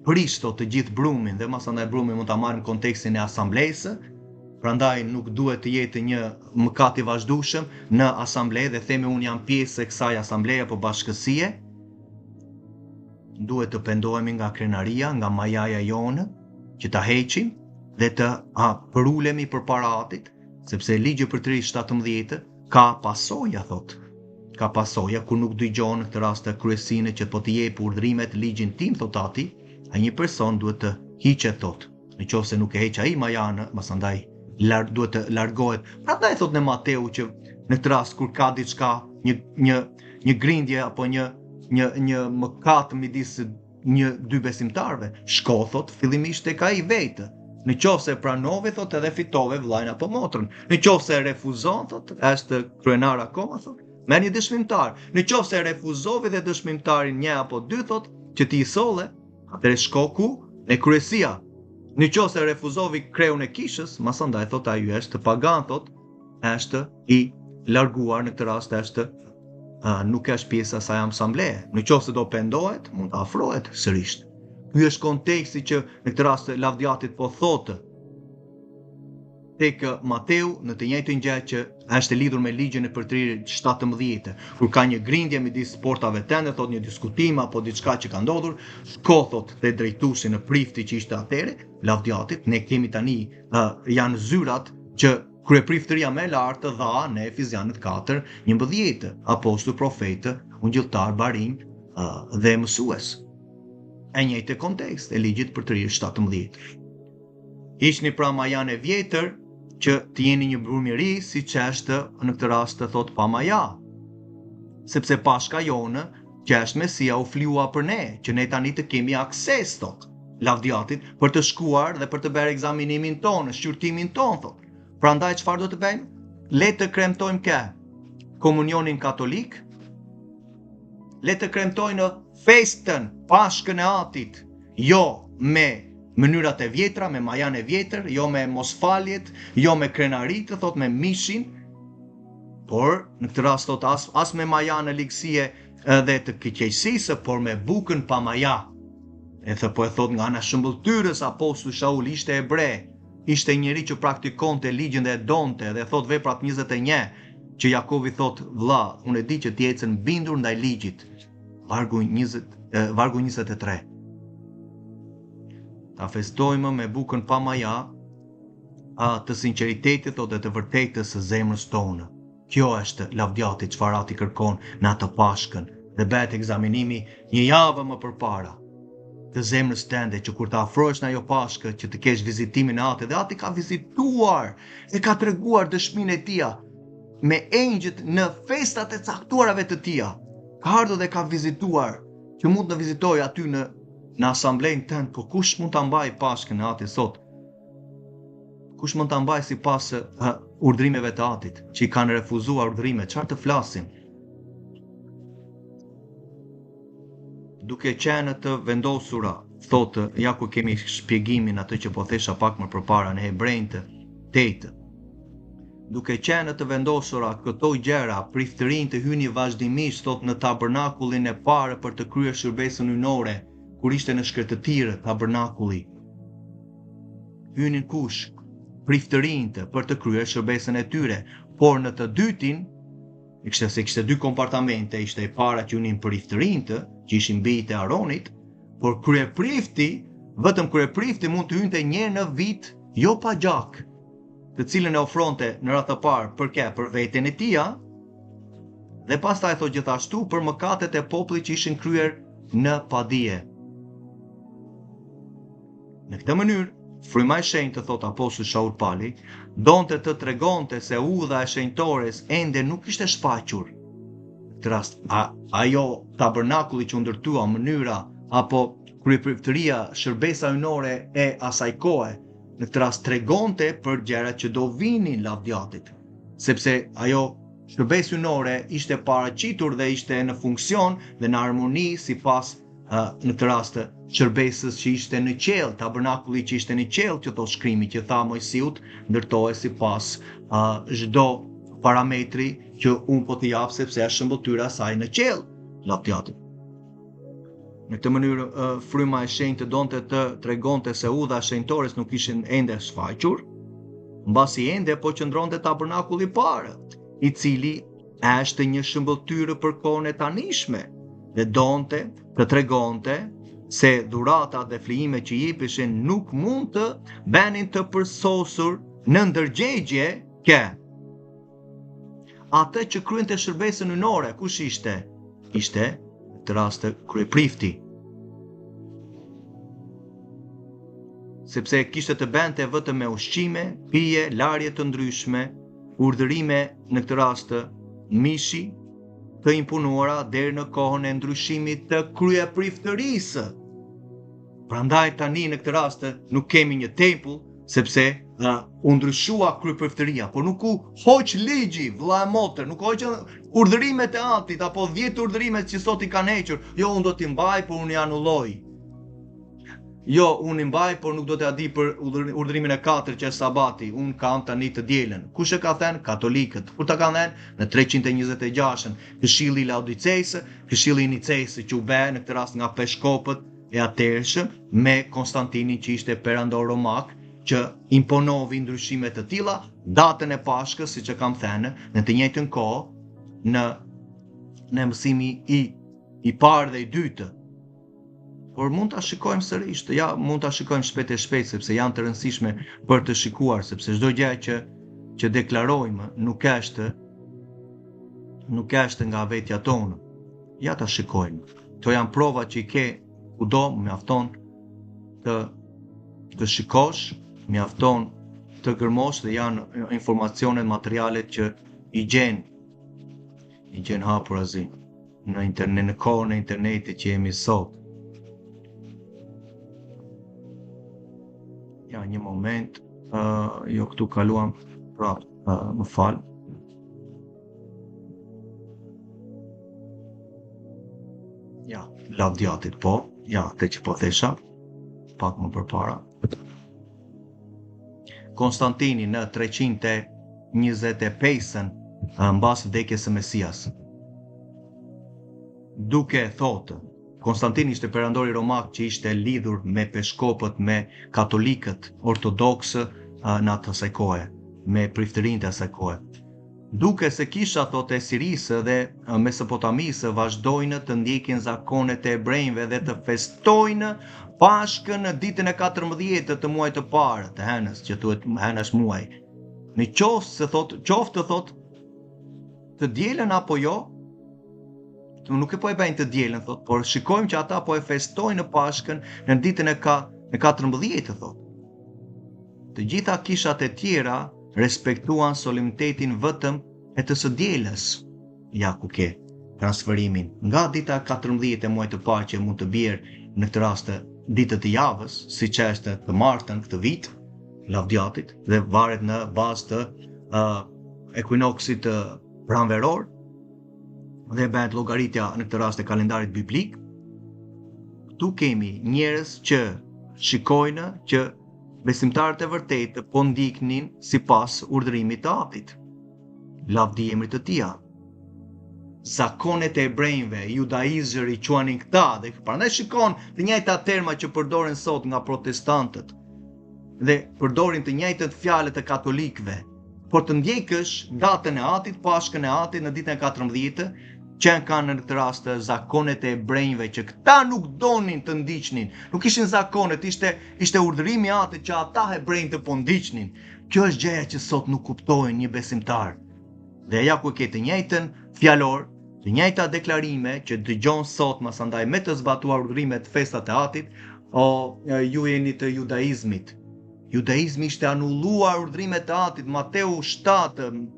prish thot të gjithë brumin dhe masandaj brumin mund ta marrim kontekstin e asamblesë, prandaj nuk duhet të jetë një mëkat i vazhdueshëm në asamble dhe themi unë jam pjesë e kësaj asambleje apo bashkësie. Duhet të pendohemi nga krenaria, nga majaja jonë, që ta heqim dhe të përulemi përpara Atit, sepse ligji për 17 ka pasoja thot. Ka pasoja kur nuk dëgjon në këtë rast kryesinë që po të jep urdhrimet ligjin tim thot Ati, ai një person duhet të hiqet thot. Nëse nuk e heq ai majanë, masandaj duhet të largohet. Prandaj thot në Mateu që në këtë rast kur ka diçka, një grindje apo një mëkat midis dy besimtarve, shko thot fillimisht tek ai vetë. Në qoftë se pranove thot edhe fitove vllajën apo motrën. Në qoftë se refuzon thot, është kryenar akoma thot, merr një dëshmimtar. Në qoftë se refuzove dhe dëshmimtarin 1 apo 2 thot, që ti i solle, atëherë shko ku? Në kryesia. Në qoftë se refuzovi kreun e kishës, masandaj thot ai është pagan thot, është i larguar në këtë rast është nuk është pjesë e asaj asambleje. Në qoftë se do pendohet, mund të afrohet sërish. Ky është konteksti që në këtë rast lavdiatit po thotë tek Mateu në të njëjtën gjë që është lidhur me ligjin e përtrirjes 17, kur ka një grindje midis portave tënde, thot një diskutim apo diçka që ka ndodhur, shko thot te drejtuesi në prifti që ishte atëre, lavdiatit, ne kemi tani janë zyrat që kryepriftëria më e lartë dha në Efesianët 4:11, apostull, profetë, ungjilltar, barinj dhe mësues. E njëjtë kontekst e ligjit për të rirë 17. Hiqni pra majan e vjetër që të jeni një brum i ri, siç është në këtë rast të thot pa maja. Sepse Pashka jonë, që është Mesia, u fliua për ne, që ne tani të kemi akses thot lavdiatit për të shkuar dhe për të bërë ekzaminimin tonë, shqyrtimin tonë thot. Prandaj çfarë do të bëjmë? Le të kremtojmë komunionin katolik, le të kremtojnë festën, Pashkën e Atit, jo me mënyrat e vjetra, me majan e vjetër, jo me mosfaljet, jo me krenarit, thot me mishin, por në këtë rast thot as me majan e ligësie dhe të keqësisë, por me bukën pa maja. po e thot nga ana shëmbëltyrës apostulli Shaul ishte hebre, ishte njeri që praktikonte ligjin dhe e donte dhe thot Veprat 21 që Jakovi thot vlla, unë e di që ti ecën bindur ndaj ligjit. Vargu 23. Ta festojmë me bukën pa maja të sinqeritetit dhe të vërtetës së zemrës tonë. Kjo është lavdjati çfarë ati kërkon në atë Pashkën dhe bëhet ekzaminimi një javë më përpara të zemrës tënde që kur të afrohesh në ajo Pashkë që të kesh vizitimin e ati dhe ati ka vizituar e ka treguar dëshminë e tij me engjëjt në festat e caktuarave të tij. Ka ardhur dhe ka vizituar që mund të vizitoj aty në asamblen tënd, po kush mund ta mbaj Pashkën e Atit sot? Kush mund ta mbaj sipas urdhrimeve të Atit, që i kanë refuzuar urdhrimet? Çfarë të flasim? Duke qenë të vendosura, thotë, ja ku kemi shpjegimin atë që po thesha pak më përpara në Hebrejnë 8. Duke qenë të vendosura këto gjëra, priftërinë të hyni vazhdimisht thot në tabernakullin e parë për të kryer shërbesën hyjnore, kur ishte në shkretëtirë tabernakulli. Hynin kush? Priftërinë për të kryer shërbesën e tyre, por në të dytin, kishte dy kompartamente, ishte e para që hynin priftërinë, që ishin bijtë e Aronit, por vetëm kryeprifti mund të hynte një herë në vit, jo pa gjak, të cilën e ofronte në radhë të parë për veten e tij, dhe pastaj thot gjithashtu për mëkatet e popullit që ishin kryer në padije. Në këtë mënyrë, fryma e shenjtë, thot apostulli Shaul Pali, donte të tregonte se udha e shenjtores ende nuk ishte shfaqur. Në këtë rast, ajo tabernakulli që u ndërtua, mënyra apo kryepriftëria, shërbesa hyjnore e asaj kohe, në këtë rast tregonte për gjërat që do vinin lavdjatit, sepse ajo shërbesë hyjnore ishte paraqitur dhe ishte në funksion dhe në harmoni sipas në këtë rast shërbesës që ishte në qiell, tabernakulli që ishte në qiell, që thot shkrimi që tha Mojsiut, ndërtohej sipas çdo parametri që unë po t'i jap sepse është shëmbëtyra e saj në qiell, lavdjatit. Në këtë mënyrë, fryma e shenjtë donte të tregonte se udha e shenjtores nuk ishin ende shfaqur, mbasi ende po qëndronte tabernakulli i parë, i cili është një shëmbëtyrë për kohën e tanishme, dhe donte të tregonte se dhuratat dhe flijimet që jepeshin nuk mund të benin të përsosur në ndërgjegje ke atë që kryente shërbesën hyjnore. Kush ishte? Ishte në të rast kryeprifti. Sepse kishte të bente vetëm me ushqime, pije, larje të ndryshme, urdhërime në këtë rast mishi të impunuara deri në kohën e ndryshimit të kryepriftërisë. Prandaj tani në këtë rast nuk kemi një tempull, sepse u ndryshua kryepriftëria, por nuk u hoq ligji, vëlla e motër, nuk hoq urdhërimet e Atit apo 10 urdhërimet që sot i kanë hequr. Jo, unë do t'i mbaj, por unë i anulloj. Jo, unë i mbaj, por nuk do t'ia di për urdhërimin e 4 që është sabati. Unë kam tani të dielën. Kush e ka thënë? Katolikët. Kur ta kanë thënë? Në 326-ën, Këshilli i Laodicejës, Këshilli i Nicejës që u bë në këtë rast nga peshkopët e atërshëm me Konstantinin që ishte perandor romak, që imponovi ndryshime të tilla, datën e Pashkës, siç e kam thënë, në të njëjtën kohë në mësimi i parë dhe i dytë. Por mund ta shikojmë sërish, mund ta shikojmë shpejt e shpejt sepse janë të rëndësishme për të shikuar, sepse çdo gjë që deklarojmë nuk është nga vetja tonë. Ja ta shikojmë. Këto janë prova që i ke kudo, mjafton të shikosh, mjafton të gërmosh dhe janë informacionet, materialet që i gjen hapurazi në kohën e internetit që jemi sot. Ja, një moment, jo këtu kaluam, më fal. Ja, lavdjatit po, ja, te që po thesha, pak më përpara. Konstantini në 325-ën mbas vdekjes së Mesias, duke thotë Konstantin ishte perandori romak që ishte lidhur me peshkopët, me katolikët ortodoksë në atë asaj kohe, me priftërinë të asaj kohe. Duke se kisha thotë e Sirisë dhe Mesopotamisë vazhdojnë të ndjekin zakonet e hebrejve dhe të festojnë Pashkën në ditën e 14 të muajit të parë të Henës, që thuhet Hena është muaj. Në qoftë thotë të dielën apo jo, nuk e po e bëjnë të dielën thotë, por shikojmë që ata po e festojnë Pashkën në ditën e 14 thotë. Të gjitha kishat e tjera respektuan solemnitetin vetëm e të së dielës. Ja ku ke transferimin nga dita 14 e muajit të parë që mund të bjerë në këtë rast ditët të javës, siç është të martën këtë vit, lavdiatit, dhe varet në bazë të ekuinoksit pranveror dhe bëhet llogaritja në këtë rast e kalendarit biblik. Ktu kemi njerëz që shikojnë që besimtarët e vërtetë po ndiknin sipas urdhërimit të Atit. Lavdi emrit të Tij. Zakonet e hebrejve, judaizëri quanin këta, dhe prandaj shikon të njëjta terma që përdoren sot nga protestantët dhe përdorin të njëjtat fjalët e katolikëve, por të ndjekësh datën e Atit, Pashkën e Atit në ditën e 14, që kanë në këtë rast zakonet e hebrejve që këta nuk donin të ndiqnin. Nuk ishin zakonet, ishte urdhërimi i Atit që ata hebrejt të po ndiqnin. Kjo është gjëja që sot nuk kuptojnë një besimtar. Dhe ja ku ke të njëjtën fjalor, të njëjta deklarime që dëgjon sot masandaj me të zbatuar urdhrimet festat e Atit, ju jeni të judaizmit. Judaizmi ishte anulluar urdhrimet e Atit, Mateu 7,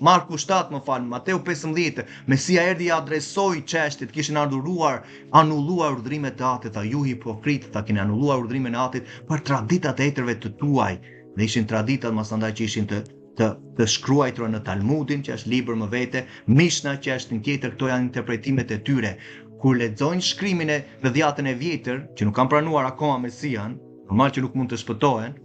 Marku 7, Mateu 15, Mesia erdhi i adresoi çështjet, kishin anulluar urdhrimet e Atit, ju hipokritë, keni anulluar urdhrimin e Atit për traditat e hetërve të tuaj, dhe ishin traditat masandaj që ishin të shkruajtura në Talmudin, që është libër më vete, Mishna, që është në tjetër, këto janë interpretimet e tyre. Kur lexojnë shkrimin e Dhjetën e Vjetër, që nuk kanë pranuar akoma Mesian, normal që nuk mund të shpëtohen,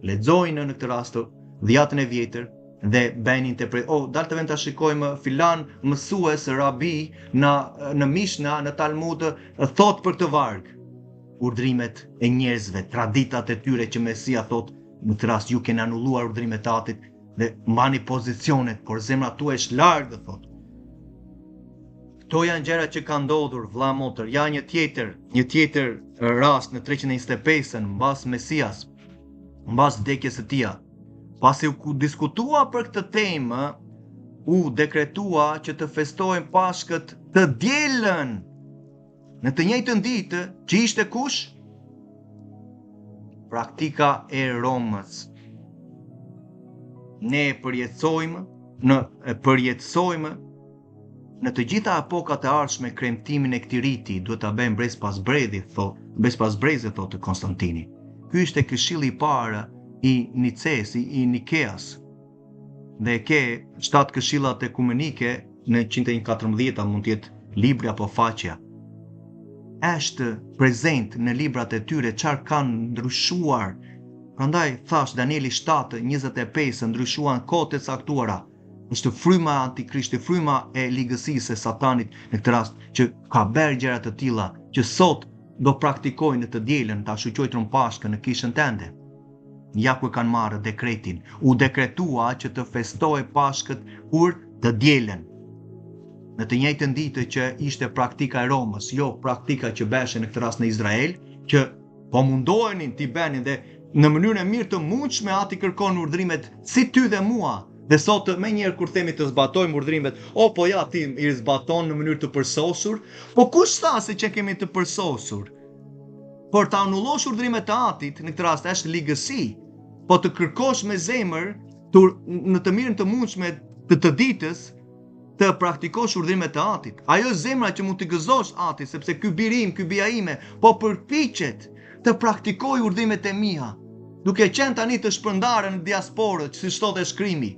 lexojnë në këtë rast Dhjetën e Vjetër dhe bëjnë dalë të vend ta shikojmë filan mësues rabi në Mishna, në Talmud, thot për këtë varg. Urdhrimet e njerëzve, traditat e tyre që Mesia thot, në këtë rast ju keni anulluar urdhrimet e Atit dhe mbani pozicionet, por zemra tuaj është larg, dhe thot. Këto janë gjëra që kanë ndodhur, vëlla motër. Ja një tjetër rast në 325-ën mbas Mesias, mbas vdekjes së Tij. Pasi u diskutua për këtë temë, u dekretua që të festojnë Pashkët të dielën në të njëjtën ditë që ishte kush? Praktika e Romës. Ne e përjetësojmë në të gjitha epokat e ardhshme kremtimin e këtij riti, duhet ta bëjmë brez pas brezit, thotë Konstantini. Ky ishte këshilli i parë i Nices, i Nikeas, dhe ke 7 këshillat ekumenike në 114, mund të jetë libri apo faqja. Është prezent në librat e tyre çfarë kanë ndryshuar. Prandaj thash Danieli 7:25 ndryshuan kohët e caktuara. Është fryma e Antikrishtit, fryma e ligësisë e Satanit në këtë rast, që ka bërë gjëra të tilla që sot do praktikojnë të dielën, ta shoqëtojnë Pashkën në kishën tënde. Ja ku kanë marrë dekretin. U dekretua që të festohej Pashkët kur të dielën. Në të njëjtën ditë që ishte praktika e Romës, jo praktika që bëhej në këtë rast në Izrael, që po mundohenin t'i bënin dhe në mënyrën e mirë të mundshme Ati kërkon urdhrimet si ty dhe mua. Dhe sot më njëherë kur themi të zbatojmë urdhrimet, po ja ti i zbaton në mënyrë të përsosur, po kush tha se që kemi të përsosur? Por ta anullosh urdhrimet e Atit në këtë rast është ligësi, po të kërkosh me zemër në të mirën të mundshme të ditës të praktikosh urdhrimet e Atit. Ajo zemra që mund të gëzosh Atit, sepse ky birim, ky bija ime, po përpiqet të praktikoj urdhrimet e mia, duke qenë tani të shpërndarë në diasporë, si thotë shkrimi.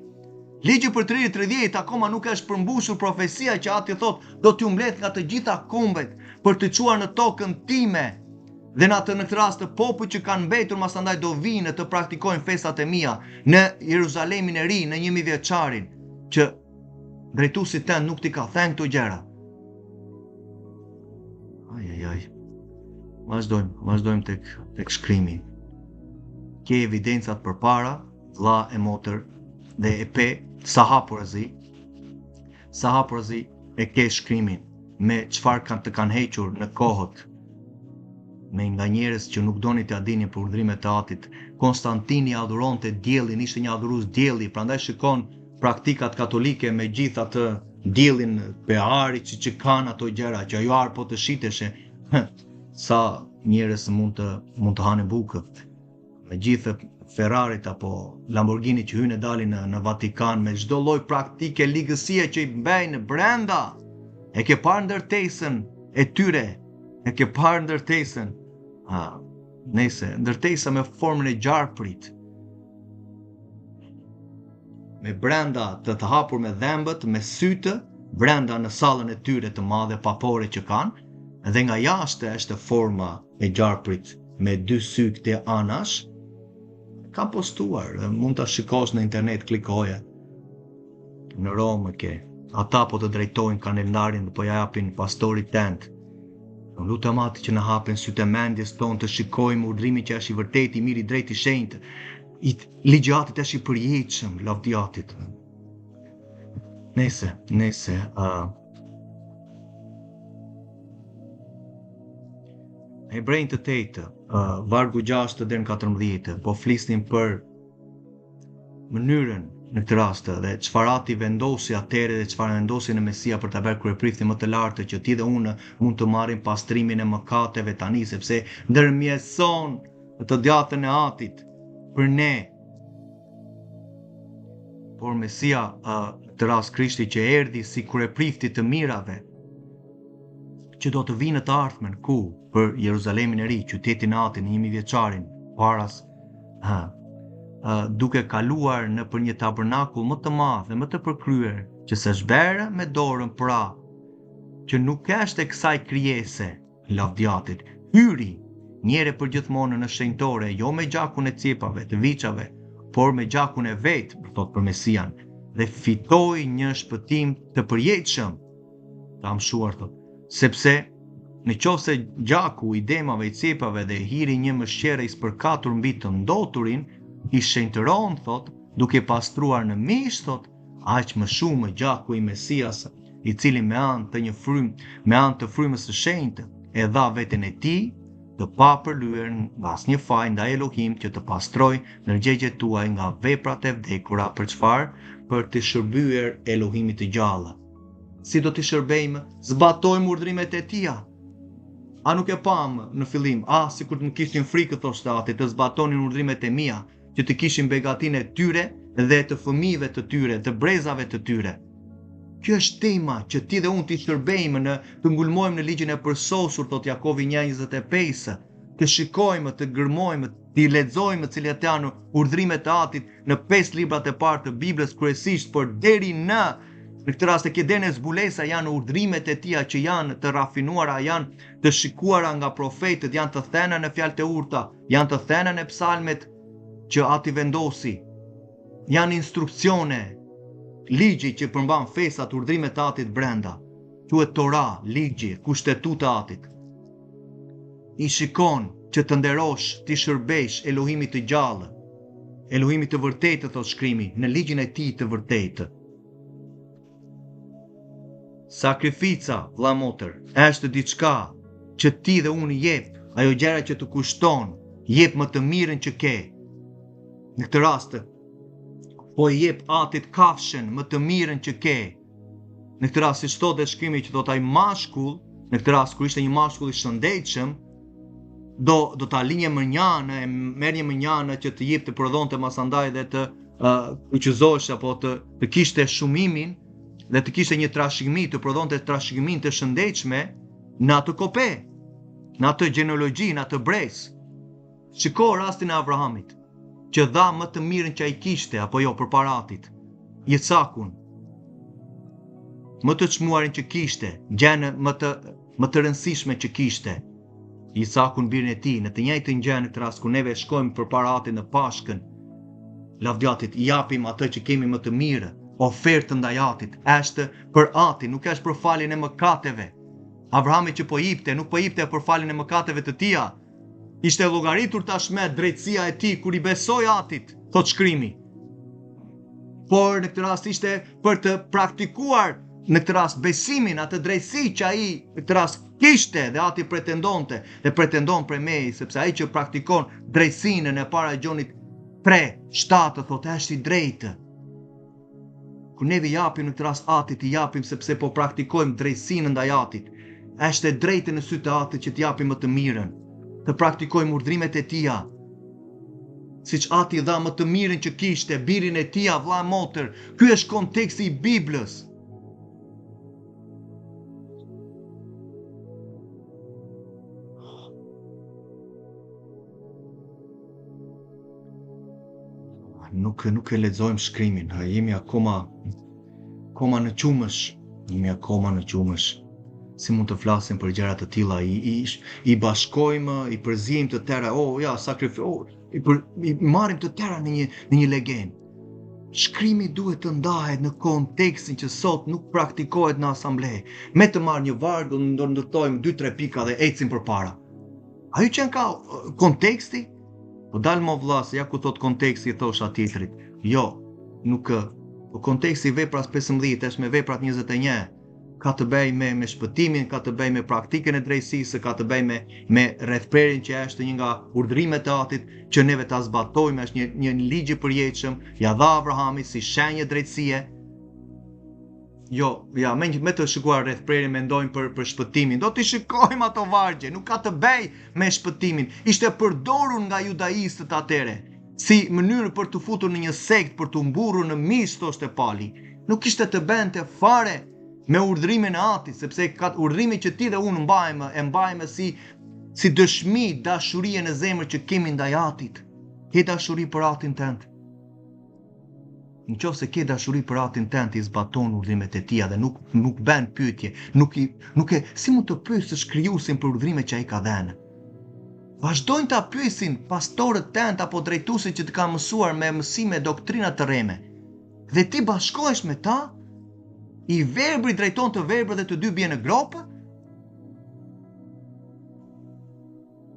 Ligji për 30 akoma nuk është përmbushur, profesia që Ati thot do t'ju mbledh nga të gjitha kombet për të çuar në tokën time. Dhe në këtë rast popull që kanë mbetur masandaj do vinë të praktikojnë festat e mia në Jeruzalemin e ri, në 1000 vjeçarin, që drejtuesi tënd nuk t'i ka thënë këto gjëra. Vazhdojmë tek shkrimi. Ke evidencat përpara, vlla e motër, dhe e pe sa hapurazi e ke shkrimin me çfarë të kanë hequr në kohët me nga njerëz që nuk doni të adini për urdhrimet e Atit. Konstantini adhuronte diellin, ishte një adhurues dielli, prandaj shikon praktikat katolike me gjithë atë diellin beari që kanë ato gjëra, që ajo ar po të shiteshe. Sa njerëz mund të hanë bukë. Me gjithë Ferrarit apo Lamborghini që hynë e dalin në Vatikan me çdo lloj praktike ligësie që i bëjnë brenda. E ke parë ndërtesën e tyre? E ke parë ndërtesën? Ndërtesa me formën e gjarprit. Me brenda të hapur me dhembët, me sytë, brenda në sallën e tyre të madhe papore që kanë, dhe nga jashtë është forma e gjarprit me dy sy këte anash. Ka postuar, mund ta shikosh në internet, klikoje. Në Romë ke. Ata po të drejtojnë kalendarin dhe po ja japin pastorit tent. Lutem Atit që na hapen sytë e mendjes tonë të shikojmë urdhrimin që është i vërtetë, i mirë, i drejtë, i shenjtë. Ligji i Atit është i përjetshëm, lavdi Atit. Nëse Hebrejnë të 8, vargu 6 deri në 14, po flisnin për mënyrën në këtë rast dhe çfarë Ati vendosi atëherë dhe çfarë vendosi në Mesia për ta bërë kryepriftin më të lartë, që ti dhe unë mund të marrim pastrimin e mëkateve tani, sepse ndërmjetëson të djathtën e Atit për ne. Por Mesia, në këtë rast Krishti që erdhi si kryeprifti të mirave, që do të vinë të ardhmen ku? Për Jeruzalemin e ri, qytetin e Atit, në 1000 vjeçarin paras, duke kaluar në për një tabernakull më të madh dhe më të përkryer, që s'është bërë me dorën, pra që nuk është e kësaj krijese, lavdi Atit, hyri njëre për gjithmonë në shenjtore, jo me gjakun e cepave, të viçave, por me gjakun e vet, thot për Mesian, dhe fitoi një shpëtim të përjetshëm. Ta mshuar thot, sepse në qoftë se gjaku i demave, i cepave dhe hiri një mëshqere i spërkatur mbi të ndoturin, i shenjtëron, thot, duke pastruar në mish, thot, aq më shumë gjaku i Mesias, i cili me anë të frymës së shenjtë e dha veten e tij të papërlyer nga asnjë faj ndaj Elohim, që të pastroj ndërgjegjet tuaj nga veprat e vdekura. Për çfarë? Për të shërbyer Elohimit të gjallë. Si do të shërbejmë? Zbatojmë urdhrimet e Tij. A nuk e pam në fillim? Sikur të më kishin frikë, thoshte Ati, të zbatonin urdhrimet e mia, që të kishin begatinë e tyre dhe të fëmijëve të tyre, të brezave të tyre. Kjo është tema që ti dhe unë t'i shërbejmë, të ngulmojmë në ligjin e përsosur, thot Jakovi 1:25, të shikojmë, të gërmojmë, t'i lexojmë cilat janë urdhrimet e Atit në 5 librat e parë të Biblës kryesisht, por deri në këtë rast e Kedene Zbulesa janë urdhrimet e Tij që janë të rafinuara, janë të shikuara nga profetët, janë të thëna në fjalët e urta, janë të thëna në psalmet që Ati vendosi, janë instruksione, ligji që përmban fesat, urdhrimet e Atit brenda, quhet Tora, ligji, kushtetuta e Atit. I shikon që të nderosh, ti shërbesh Elohimit të gjallë, Elohimit të vërtetë, thot shkrimi, në ligjin e Tij të vërtetë. Sakrifica, vlla motër, është diçka që ti dhe unë jep, ajo gjëra që të kushton, jep më të mirën që ke. Në këtë rast, po i jep Atit kafshën më të mirën që ke. Në këtë rast, si thot dhe shkrimi që thot ai mashkull, në këtë rast kur ishte një mashkull i shëndetshëm, do ta linje mënjanë, merr një mënjanë që të jep të prodhonte masandaj dhe të kuqëzosh apo të kishte shumimin, dhe të kishte një trashëgimi, të prodhonte trashëgimin të shëndetshme në atë kope, në atë gjenealogji, në atë brez. Shiko rastin e Abrahamit, që dha më të mirën që ai kishte, apo jo, përpara Atit, Isakun, më të çmuarin që kishte, gjën më të rëndësishme që kishte, Isakun birin e tij. Në të njëjtën gjë në këtë rast kur neve shkojmë përpara Atit në Pashkën, lavdi Atit, i japim atë që kemi më të mirë. Ofertë ndaj Atit është për Atin, nuk është për faljen e mëkateve. Avrahami që po jepte, nuk po jepte për faljen e mëkateve të tija. Ishte llogaritur tashmë drejtësia e tij kur i besoi atit, thot shkrimi. Por në këtë rast ishte për të praktikuar në këtë rast besimin, atë drejtësi që ai në këtë rast kishte dhe ati pretendonte dhe pretendon prej meji, sepse ai që praktikon drejtësinë në para Gjonit 3:7 thotë është i drejtë. Kur neve japim në këtë rast atit, i japim sepse po praktikojmë drejtësinë ndaj atit. Është e drejtë në sytë të atit që t'japim më të mirën, të praktikojmë urdhrimet e tija. Siç ati dha më të mirën që kishte, birin e tija, vlla motër. Ky është konteksti i Biblës. Nuk e lexojmë shkrimin, jemi akoma në qumësh, si mund të flasim për gjëra të tilla, i bashkojmë, i përzijmë të tëra, i marrim të tëra në një legendë. Shkrimi duhet të ndahet në kontekstin që sot nuk praktikohet në asamble. Me të marrë një varg, ndërtojmë 2-3 pika dhe ecim përpara. Ajo që ka konteksti, po dalë më vlla, se ja ku thot konteksti, thosha tjetrit. Jo, nuk konteksti i vepras 15 është me veprat 21. Ka të bëj me shpëtimin, ka të bëj me praktikën e drejtësisë, ka të bëj me rrethprerin që është një nga urdhrimet e atit që neve ta zbatojmë, është një ligj i përjetshëm, ja dha Avrahami si shenjë drejtësie. Jo, ja, me të shikuar rrethprerin mendojmë për shpëtimin. Do t'i shikojmë ato vargje, nuk ka të bëj me shpëtimin. Ishte përdorur nga judaistët atëre, si mënyrë për të futur në një sekt, për të mburrur në mish, thoshte Pali. Nuk ishte të bënte fare me urdhrimin e atit, sepse ka urdhrimi që ti dhe unë mbajmë si dëshmi dashurie në zemër që kemi ndaj atit. Ke dashuri për atin tënd. Në qoftë se ke dashuri për atin tënd, i zbaton urdhrimet e tija dhe nuk bën pyetje, si mund të pyesësh krijuesin për urdhrimet që ai ka dhënë. Vazhdojnë ta pyesin pastorët tënd apo drejtuesit që të kanë mësuar me mësime doktrina të rreme. Dhe ti bashkohesh me ta? I verbri drejton të verbër dhe të dy bie në gropë?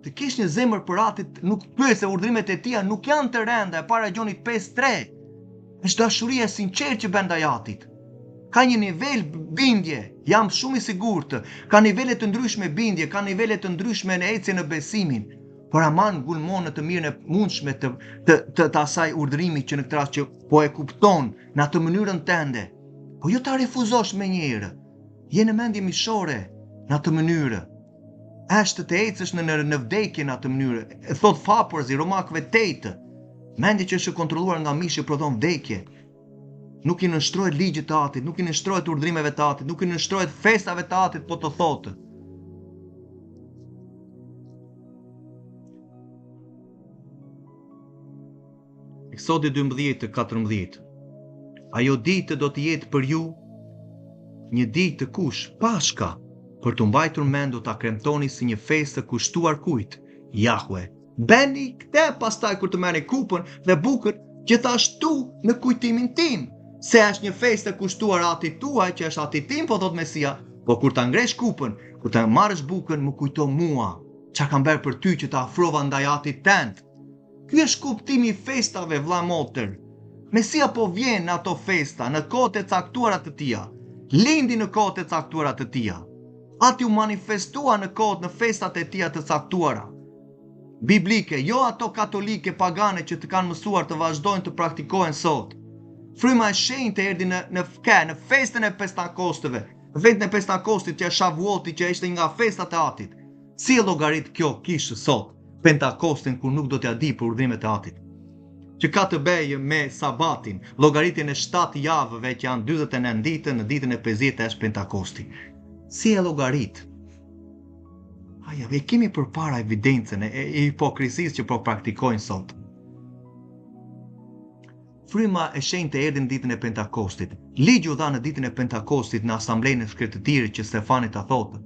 Të kesh një zemër për atit, nuk pyet se urdhrimet e tija nuk janë të rënda, e para Gjonit 5:3. Është dashuria e sinqertë që bën ndaj atit. Ka një nivel bindje, jam shumë i sigurt, ka nivele të ndryshme bindje, ka nivele të ndryshme në ecje në besimin, por aman ngulmon në të mirën e mundshme të asaj urdhrimi që në këtë rast që po e kupton në atë mënyrën tënde. Po jo ta refuzosh me njëherë. Je në mendje mishore në atë mënyrë. Është të ecësh në vdekje në atë mënyrë. E thot Fapërzi, Romakëve 8. Mendje që është kontrolluar nga mishi prodhon vdekje. Nuk i nënshtrohet ligjit të atit, nuk i nënshtrohet urdhrimeve të atit, nuk i nënshtrohet festave të atit, po të thotë. Eksodi 12:14. Ajo ditë do të jetë për ju një ditë të kush, Pashka, për të mbajtur mend do ta kremtoni si një festë të kushtuar kujt? Jahwe. Bëni këtë pastaj kur të merrni kupën dhe bukën, gjithashtu në kujtimin tim, se është një festë të kushtuar atit tuaj, që është ati tim, po thot Mesia, po kur ta ngresh kupën, kur ta marrësh bukën, më kujto mua, çka kam bërë për ty që ta afrova ndaj atit tënd. Ky është kuptimi i festave, vlla motër. Mesia po vjen në ato festa, në kohët e caktuara të tija. Lindi në kohët e caktuara të tija. Ati u manifestua në kohët në festat e tija të caktuara. Biblike, jo ato katolike pagane që të kanë mësuar të vazhdojnë të praktikohen sot. Fryma e shenjtë erdhi në festën e Pentakostëve. Vetën e Pentakostit që është Shavuoti, që ishte nga festat e atit. Si e llogarit kjo kishë sot Pentakostin kur nuk do t'ja di për urdhrimet e atit? Që ka të bëjë me sabatin, llogaritjen e 7 javëve që janë 49 ditë, në ditën e 50 është Pentakosti. Si e llogarit? Aja, e kemi përpara evidencën e hipokrisisë që po praktikojnë sot. Fryma e shenjtë erdhi në ditën e Pentakostit. Ligji u dha në ditën e Pentakostit në asamblejën e shkretëtirit që Stefani ta thotë,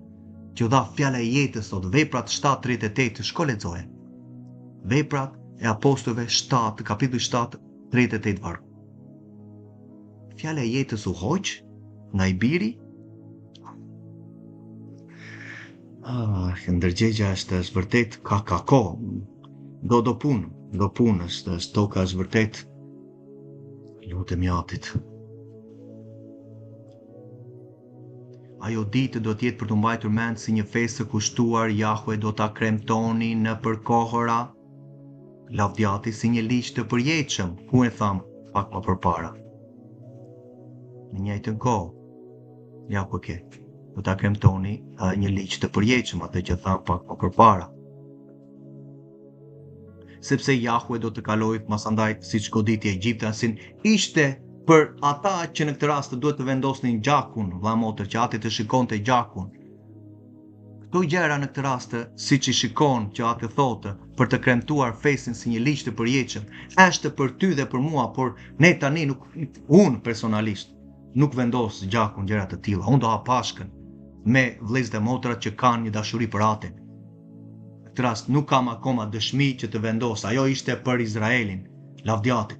që u dha fjala e jetës sot, Veprat 7:38, shko lexoje. Veprat e Apostujve 7, kapitulli 7, 38 varg. Fjala e jetës u hoq nga i biri. Ndërgjegja është vërtet ka kohë. Do punë, është toka është vërtet. Lutemi Atit. Ajo ditë do t'jetë për të mbajtur mend si një festë e kushtuar, Jahue do ta kremtoni në përkohëra lavdjati si një ligj të përjetshëm, ku e tham pak më përpara. Në njëjtën kohë, Jahue do ta kremtoni një ligj të përjetshëm, atë që tham pak më përpara. Sepse Jahue do të kalojë masandaj siç goditi egjiptasin, ishte për ata që në këtë rast duhet të vendosnin gjakun, vëlla motër, që Ati të shikonte gjakun. Këto gjëra në këtë rast, siç i shikon që Ati thotë, për të kremtuar fesin si një ligj të përjetshëm, është për ty dhe për mua, por ne tani unë personalisht nuk vendos gjakun gjëra të tilla. Unë do ha pashkën me vëllezërit e motrat që kanë një dashuri për Atin. Në këtë rast nuk kam akoma dëshmi që të vendos. Ajo ishte për Izraelin, lavdjatit.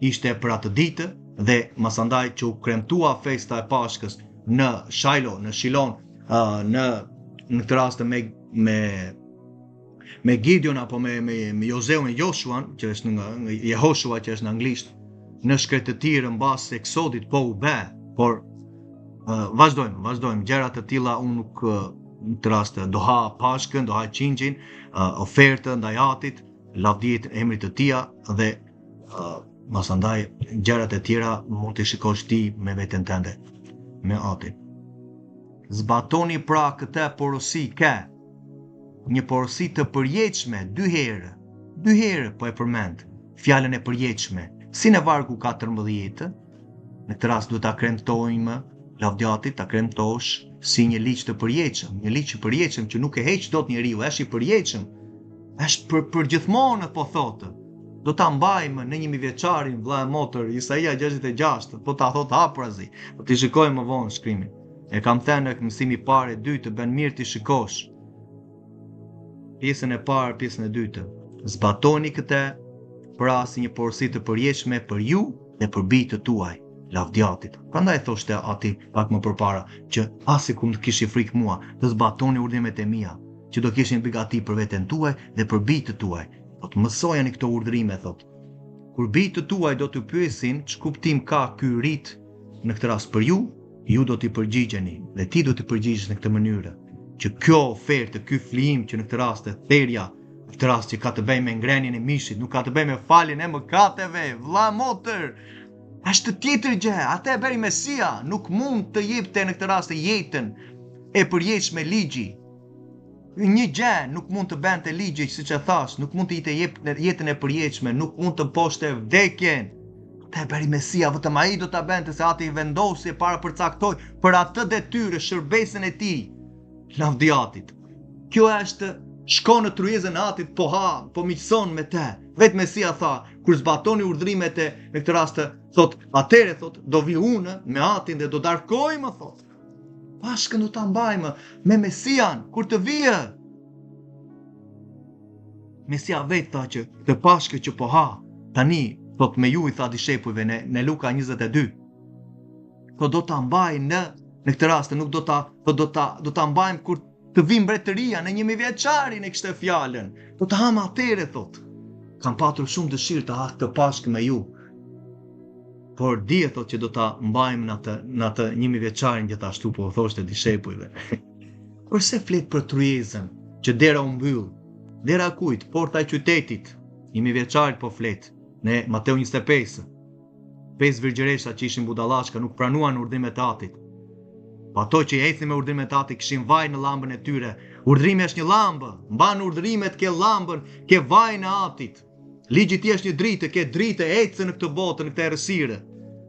Ishte për atë ditë dhe masandaj që u kremtua festa e Pashkës në Shajlo, në Shilon, në këtë rast me Gideon apo me Jozeun e Joshuan, që është nga Jehoshua që është në anglisht, në shkretëtirë mbas Eksodit po u bë, por vazhdojmë, gjëra të tilla unë nuk në këtë rast do ha Pashkën, do ha qingjin, ofertë ndaj Atit, lavdiet emrit të Tij dhe masandaj gjërat e tjera mund të shikosh ti me veten tënde, me Atin. Zbatoni pra këtë porosi, një porosi të përjetshme dy herë po e përmend fjalën e përjetshme, si në vargu 14, në këtë rast duhet ta kremtojmë lavdjatit, ta kremtosh si një ligj të përjetshëm, një ligj i përjetshëm që nuk e heq dot njeriu, është i përjetshëm, është për gjithmonë po thotë. Do ta mbajmë në 1000 vjeçarin, vëlla e motër, Isaia 66, po ta thot haprazi, po ti shikojmë më vonë shkrimin. E kam thënë në mësimi i parë, dytë, bën mirë ti shikosh. Pjesën e parë, pjesën e dytë. Zbatoni këtë pra si një porosi të përjetshme për ju dhe për bijtë tuaj, lavdjatit. Prandaj thoshte Ati pak më përpara që asikum të kishi frikë mua, të zbatoni urdhrimet e mia, që do kishin begati për veten tuaj dhe për bijtë tuaj. Thot, mësojani këto urdhrime, thot. Kur bijtë tuaj do të pyesin ç'kuptim ka ky rit në këtë rast për ju do t'i përgjigjeni dhe ti do t'i përgjigjesh në këtë mënyrë, që kjo ofertë, ky flijim që në këtë rast e therja, në këtë rast që ka të bëjë me ngrënien e mishit, nuk ka të bëjë me faljen e mëkateve, vëlla motër. Është tjetër gjë, atë e bëri Mesia, nuk mund të jepte në këtë rast jetën e përjetshme ligji. Një gjë nuk mund të bënte ligji, siç e thash, nuk mund të jepte jetën e përjetshme, nuk mund të mposhte vdekjen. Te bëri Mesia, vetëm ai do ta bënte, se Ati i vendosi e para përcaktoi për atë detyrë, shërbesën e Tij, lavdjatit. Kjo është shko në tryezën e Atit, po miqson me te. Vetë Mesia tha, kur zbatoni urdhrimet e në këtë rast, thot, atëre thot, do vi unë me Atin dhe do darkojmë, thot. Pashkën do ta mbajmë me Mesian kur të vijë. Mesia vetë tha që të Pashkë që po ha, tani thot me ju i tha dishepujve në Luka 22. Po do ta mbajnë në këtë rast, nuk do ta mbajmë kur të vi mbretëria në 1000 vjeçarin, e kishte fjalën. Do ta ham atëre, thot. Kam patur shumë dëshirë të ha të Pashkë me ju. Por dije thot që do ta mbajmë në atë 1000 vjeçarin gjithashtu, po thoshte dishepujve. Kurse flet për tryezën, që dera u mbyll. Dera kujt? Porta e qytetit. 1000 vjeçarit po flet. Në Mateu 25. 5 virgjëresha që ishin budallashka nuk pranuan urdhrimet e Atit. Po ato që ecnin me urdhrimet e Atit kishin vaj në llambën e tyre. Urdhrimi është një llambë, mban urdhrimet, ke llambën, ke vajin e Atit. Ligji ti është një dritë, ke dritë ecë në këtë botë, në këtë errësirë.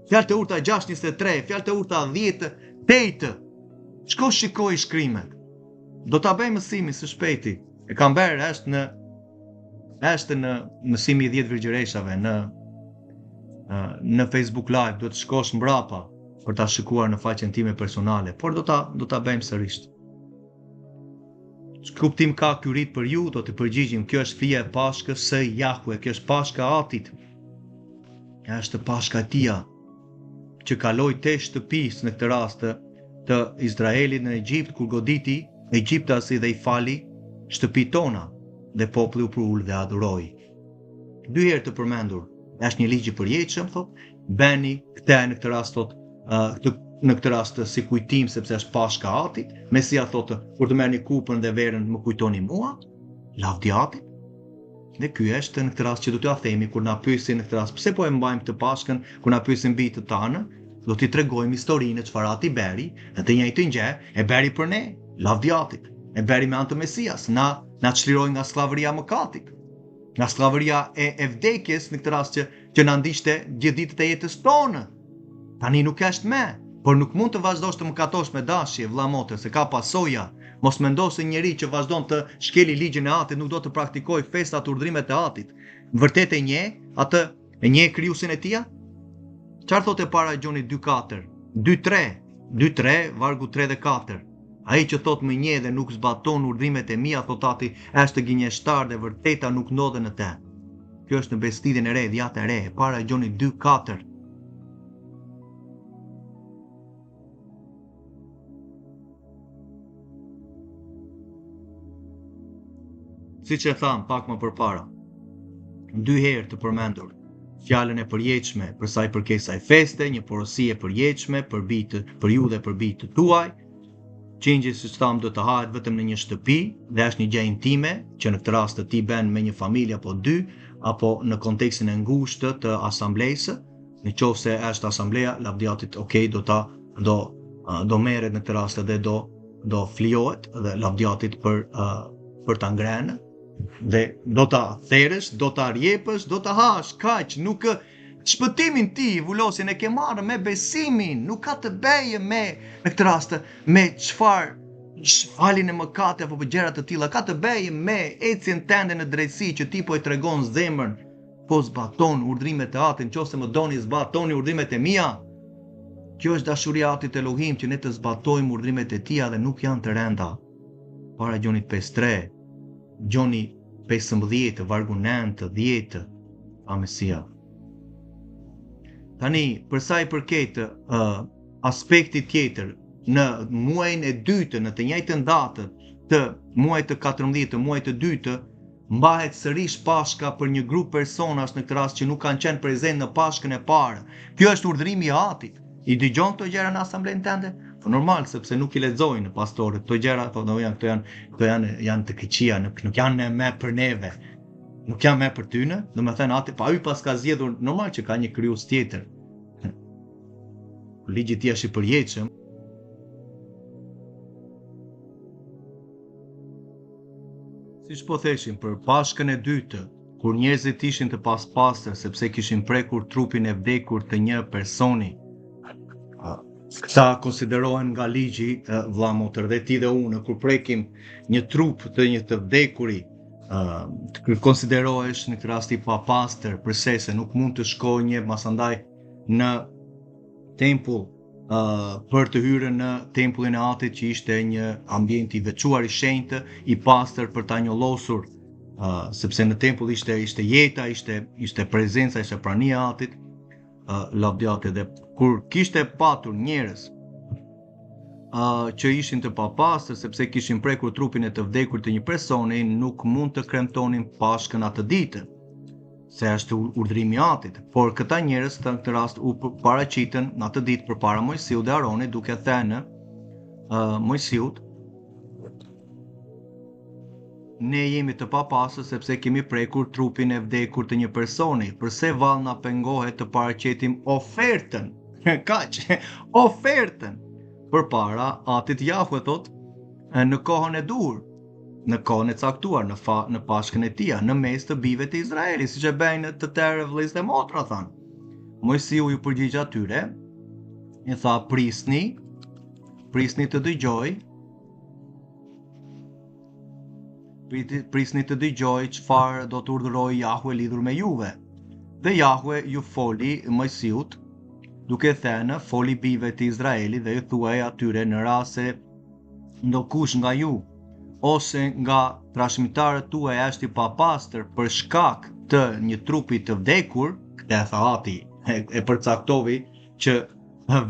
Fjalët e urta 6:23, fjalët e urta 10:8. Shko shikoj shkrimet. Do ta bëj mësimin së shpejti. E kam bërë është në mësimi i 10 virgjëreshave në Facebook Live, do të shkosh mbrapa për ta shikuar në faqen time personale, por do ta bëjmë sërish. Kuptim ka ky rit për ju, do të përgjigjim, kjo është fija e Pashkës së Jahue, kjo është Pashka e Atit. Kjo është Pashka e Tij që kaloi te shtëpisë në këtë rast të Izraelit në Egjipt, kur goditi Egjiptasi dhe I fali shtëpi tona dhe populli u përul dhe adhuroi. 2 herë të përmendur, është një ligj I përjetshëm, thot, bëni këtë në këtë rast, thot, në këtë rast si kujtim sepse është Pashka e Atit. Mesia thotë, kur të merrni kupën dhe verën më kujtoni mua, lavdi Atit. Dhe ky është në këtë rast që do t'ja themi kur na pyesin në këtë rast pse po e mbajmë të Pashkën, kur na pyesin mbi të tanë, do t'i tregojmë historinë çfarë Ati beri, dhe të njëjtën gjë e beri për ne, lavdi Atit. E beri me anë të Mesias, na çliroi nga slllavëria e mëkatit, nga slllavëria e vdekjes në këtë rast që na ndiqte gjithë ditët e jetës tonë. Tani nuk është më, por nuk mund të vazhdosh të mëkatosh me dashje, vëlla motre, se ka pasoja. Mos mendo se njeri që vazhdon të shkeli ligjin e Atit nuk do të praktikojë festat, urdhrimet e Atit. Vërtet e njeh atë, e njeh krijuesin e tij? Çfarë thotë para Gjonit 2:4? 2:3, vargu 3 dhe 4. Ai që thot më njeh dhe nuk zbaton urdhrimet e mia, thot Ati, është gënjeshtar dhe vërteta nuk ndodhen në të. Kjo është në Besëtidhjen e re, dhjata e re, para Gjonit 2:4. Siç e tham pak më përpara, 2 herë të përmendur fjalën e përjetshme për sa I përket kësaj feste, një porosi e përjetshme për ju dhe për bijtë tuaj. Qingji, siç tham, do të hahet vetëm në një shtëpi dhe është një gjë intime që në këtë rast ti bën me një familje apo 2, apo në kontekstin e ngushtë të asamblesë. Nëse është asambleja, lavdi Atit, okay, do merret në këtë rast dhe do flijohet dhe lavdi Atit për ta ngrënë. Dhe do ta therrësh, do ta rjepësh, do ta hash, kaq, nuk shpëtimin ti, vullosin e ke marrë me besimin, nuk ka të bëjë me në këtë rast me çfarë faljen e mëkatit apo gjëra të tilla, ka të bëjë me ecjen tënde në drejtësi që ti po I tregon zemrën, po zbaton urdhrimet e Atit, nëse më doni zbatoni urdhrimet e mia. Kjo është dashuria e Atit Elohim, që ne të zbatojmë urdhrimet e Tij dhe nuk janë të rënda. Para Gjonit 5:3, Gjoni 15, vargu 9, 10, a Mesia. Tani, për sa I përket aspektit tjetër, në muajin e dytë, në të njëjtën datë të muajit të 14 të muajit të dytë, mbahet sërish Pashka për një grup personash në këtë rast që nuk kanë qenë prezent në Pashkën e parë. Kjo është urdhrimi I Atit. I dëgjon këto gjëra në asamblen tënde? Po normal, sepse nuk I lexojnë pastorët këto gjëra, po këto janë të këqija, nuk janë më për neve. Nuk janë më për tyne, domethënë Ati pa pas ka zgjedhur, normal që ka një krijues tjetër. Ligji I tij është I përjetshëm. Siç po theshim për Pashkën e dytë, kur njerëzit ishin të paspastër sepse kishin prekur trupin e vdekur të një personi. Këta konsiderohen nga ligji, vëlla motër, dhe ti dhe unë, kur prekim një trup të një të vdekuri, konsiderohesh në këtë rast I papastër, përse se nuk mund të shkojë një masandaj në tempull për të hyrë në tempullin e Atit, që ishte një ambient I veçuar I shenjtë, I pastër për ta njollosur, sepse në tempull ishte jeta, ishte prezenca, ishte prania e Atit, lavdi Atit. Dhe kur kishte patur njerëz që ishin të papastër sepse kishin prekur trupin e të vdekur të një personi, nuk mund të kremtonin Pashkën atë ditë, se është urdhrimi I Atit. Por këta njerëz në këtë rast u paraqiten në atë ditë përpara Mojsiut dhe Aronit, duke thënë Mojsiut, ne jemi të papastër sepse kemi prekur trupin e vdekur të një personi. Përse vallë na pengohet të paraqetim ofertën? Kaq, ofertën përpara Atit Jahve, thot, në kohën e dur, në kohën e caktuar, në Pashkën e Tij, në mes të bijve të Izraelit, siç e bëjnë të tërë vëllezërit e motra, thanë. Mojsiu ju përgjigj atyre, I tha, prisni të dëgjoj, çfarë do të urdhërojë Jahve lidhur me juve. Dhe Jahve ju foli Mojsiut, duke thënë, foli bijve të Izraelit dhe ju thuaj atyre, në rast se ndokush nga ju ose nga trashëgimitarët tuaj është I papastër për shkak të një trupi të vdekur, këtë e tha Ati, e përcaktovi që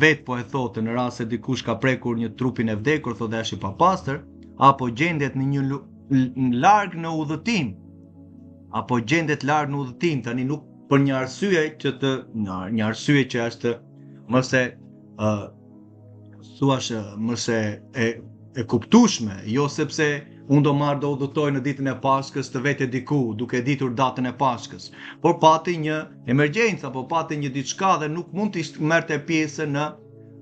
vet po e thotë, në rast se dikush ka prekur një trupin e vdekur, thotë është I papastër, apo gjendet në një larg në udhëtim, apo gjendet larg në udhëtim, tani nuk për një arsye që është mëse thuash mëse e kuptueshme, jo sepse unë do udhëtoj në ditën e Pashkës të vete diku duke ditur datën e Pashkës, por pati një emergjencë apo pati një diçka dhe nuk mund të merrte pjesë në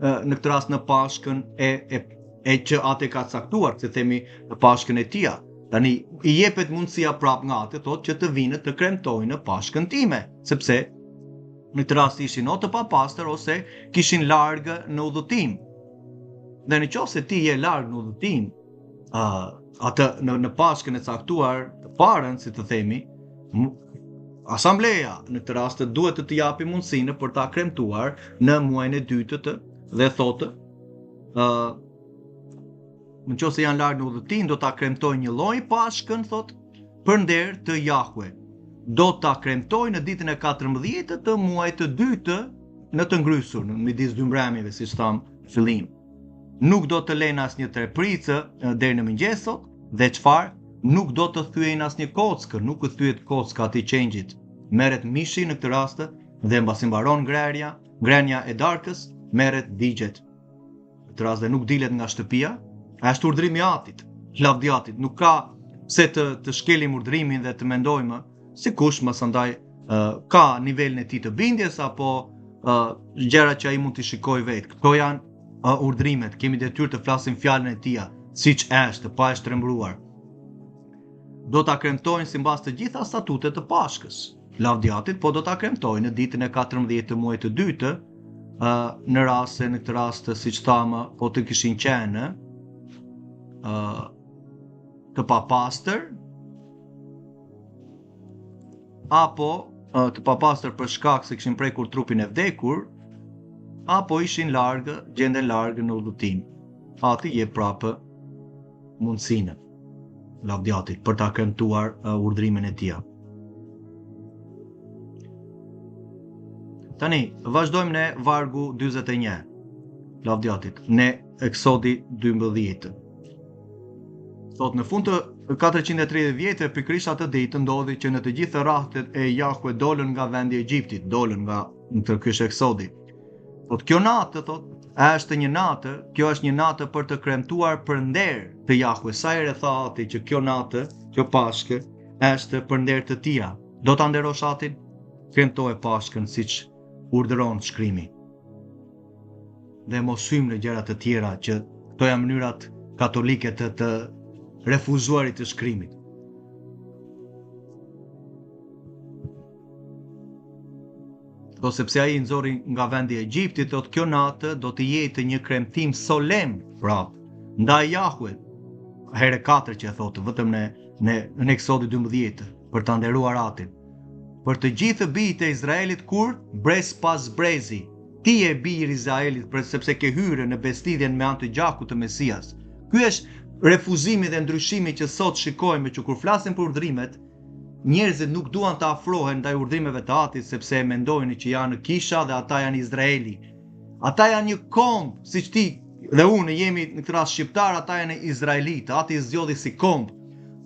këtë rast në Pashkën e që atë ka caktuar, se themi në Pashkën e tij. Tani i jepet mundësia prap nga atë thotë që të vinë të kremtojnë Pashkën time, sepse në këtë rast ishin o të papastër ose kishin larg në udhëtim. Dhe në qoftë se ti je larg në udhëtim, atë në Pashkën e caktuar të parën, si të themi, asambleja në këtë rast duhet të japi mundësinë për ta kremtuar në muajin e dytë dhe thotë në qoftë se janë larg në udhëtim, do ta kremtojnë një lloj Pashkën, thotë, për nder të Jahve. Do ta kremtojnë në ditën e 14 të muajit të dytë në të ngrysur, në midis dy mbrëmjeve, siç tham në fillim. Nuk do të lënë asnjë trepricë deri në mëngjes sot, dhe çfarë? Nuk do të thyejnë asnjë kockë, nuk thyet kocka aty çengjit. Merret mishi në këtë rast dhe mbasi mbaron ngrenja e darkës, merret digjet. Në këtë rast dhe nuk dilet nga shtëpia, është urdhrimi i atit, lavdiatit, nuk ka pse të shkelim urdhrimin dhe të mendojmë sikush mësandaj ka nivelin e tij të bindjes apo gjëra që ai mund t'i shikojë vetë. Këto janë urdhrimet, kemi detyrë të flasim fjalën e tij siç është, pa e shtrembruar. Do ta kremtojnë sipas të gjitha statutet të Pashkës, lavdiatit, po do ta kremtojnë në ditën e 14 të muajit të dytë, në këtë rast siç thamë, po të kishin qenë të papastër apo të papastër për shkak se kishin prekur trupin e vdekur, apo ishin gjenden larg në udhëtim. Ati jep prapë mundësinë lavdiatit për ta kremtuar urdhrimin e tij. Tani vazhdojmë në vargu 41 lavdiatit, në Eksodi 12. Thot, në fund të 430 vjetëve pikërisht atë ditë ndodhi që në të gjitha rahtet e Jahve dolën nga vendi i Egjiptit, dolën nga ky është Eksodi. Thot, kjo natë, thot, është një natë për të kremtuar për nder të Jahve. Sa herë tha ati që kjo natë, kjo Pashkë, është për nder të tij. Do ta nderosh atin? Kremtoje Pashkën siç urdhëron shkrimi. Dhe mos hyjmë në gjëra të tjera që këto janë mënyrat katolike të refuzuarit të shkrimit. Do sepse ai nxorri nga vendi i Egjiptit, thotë kjo natë do të jetë një kremtim solem, prapë ndaj Jahve. Herë 4 që e thotë vetëm në Eksodi 12 për ta nderuar atin. Për të gjithë bijtë e Izraelit kur brez pas brezi, ti je bij i Izraelit sepse ke hyrë në bestidhjen me anë të gjakut të Mesias. Ky është refuzimi dhe ndryshimi që sot shikojmë, që kur flasin për urdhrimet, njerëzit nuk duan të afrohen ndaj urdhrimeve të atit sepse mendojnë që janë kisha dhe ata janë Izraeli. Ata janë një komb, siç ti dhe unë jemi në këtë rast shqiptar, ata janë izraelitë, ati zgjodhi si komb.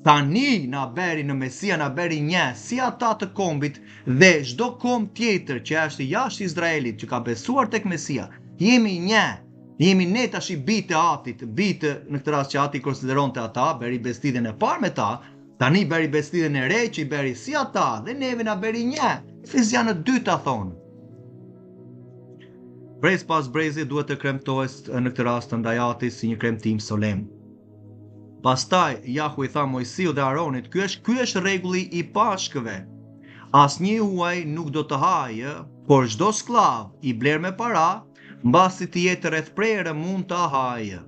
Tani na beri në Mesia, na beri një si ata të kombit dhe çdo komb tjetër që është jashtë Izraelit, që ka besuar tek Mesia, jemi një. Jemi ne tash i bijtë e atit, bijtë në këtë rast që ati konsideronte ata, beri bestidhjen e parë me ta, tani beri bestidhjen e re që i beri si ata dhe neve na beri një. Efezianë 2 thonë. Brez pas brezi duhet të kremtohet në këtë rast ndaj atit si një kremtim solem. Pastaj Jahu i tha Mojsiu dhe Aronit, ky është rregulli i Pashkëve. Asnjë huaj nuk do të hajë, por çdo skllav i bler me para, mbasi të jetë rreth prerë mund të hajë.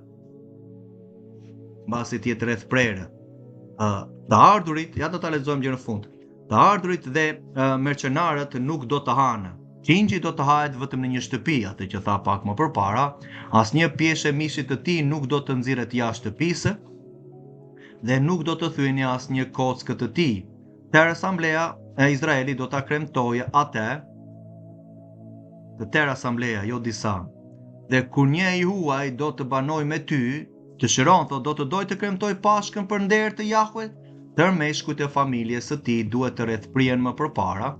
Mbasi të jetë rreth prerë. Të ardhurit, ja do ta lexojmë gjë në fund. Të ardhurit dhe mercenarët nuk do të hanë. Qingji do të hahet vetëm në një shtëpi, atë që tha pak më përpara, asnjë pjesë e mishit të tij nuk do të nxirret jashtë shtëpisë dhe nuk do të thyeni asnjë kockë të tij. Tërë asambleja e Izraelit do ta kremtojë atë, të tërë asambleja, jo disa. Dhe kur një i huaj do të banoj me ty, Dëshiron, thot, do të doj të kremtoj Pashkën për nder të Jahvet, tërë meshkujt e familjes së tij duhet të rrethprihen më përpara,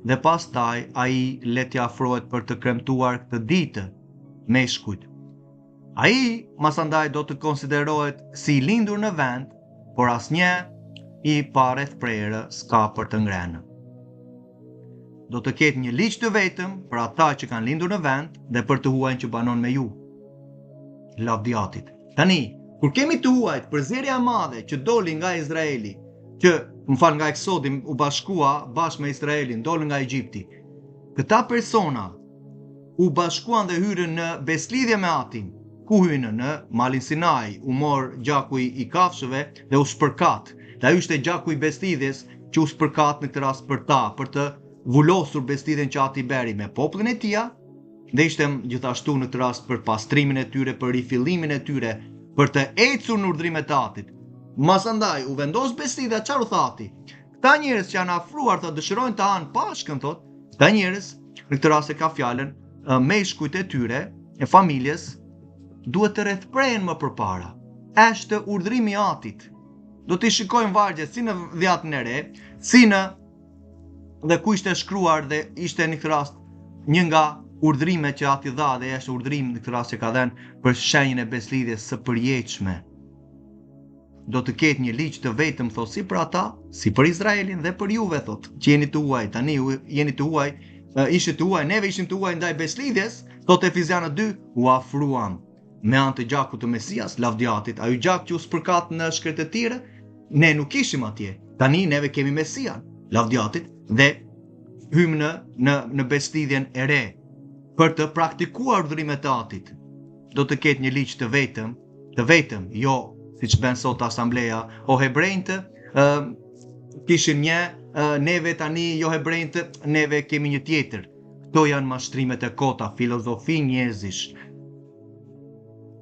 dhe pastaj ai le t'i afrohet për të kremtuar këtë ditë meshkujt. Ai masandaj do të konsiderohet si i lindur në vend, por asnjë i pa rrethprerë s'ka për të ngrenë. Do të ketë një ligj të vetëm për ata që kanë lindur në vend dhe për të huajin që banon me ju. Lavdiatit. Tani, kur kemi të huajt për zjerja e madhe që doli nga Izraeli, që nga Eksodi u bashkua bashkë me Izraelin, doli nga Egjipti, këta persona u bashkuan dhe hyrën në beslidhje me Atin. Ku hyrën? Në malin Sinai, u mor gjaku i kafshëve dhe u spërkat. Dhe ai ishte gjaku i beslidhjes që u spërkat në këtë rast për ta, për të vullosur beslidhjen që Ati beri me popullin e tij, dhe ishte gjithashtu në këtë rast për pastrimin e tyre, për rifillimin e tyre, për të ecur në urdhrimet e Atit. Masandaj u vendos beslidhja, çfarë u tha Ati? Këta njerëz që janë afruar, thotë, dëshirojnë të hanë Pashkën, thotë, këta njerëz, në këtë rast e ka fjalën, meshkujt e tyre, e familjes, duhet të rrethprehen më përpara. Është urdhrimi i Atit. Do t'i shikojmë vargjet si në Dhjatën e Re, si në dhe ku ishte shkruar dhe ishte në këtë rast një nga urdhrimet që Ati dha, dhe është urdhrim në këtë rast që ka dhënë për shenjën e beslidhjes së përjetshme. Do të ketë një ligj të vetëm, thot, si për ata, si për Izraelin dhe për juve, thot, që jeni të huaj. Tani jeni të huaj, ishit të huaj, neve ishim të huaj ndaj beslidhjes, thot Efesianët 2, u afruam me anë të gjakut të Mesias, Lavdiatit, ai gjak që u spërkat në shkretë të tjera, ne nuk ishim atje. Tani neve kemi Mesian, Lavdiatit, dhe hym në beslidhjen e re për të praktikuar urdhrimet e Atit. Do të ketë një ligj të vetëm, jo siç bën sot asambleja, o hebrejtë kishin një, neve tani jo hebrejtë, neve kemi një tjetër. Këto janë mashtrimet e kota, filozofi njerëzish.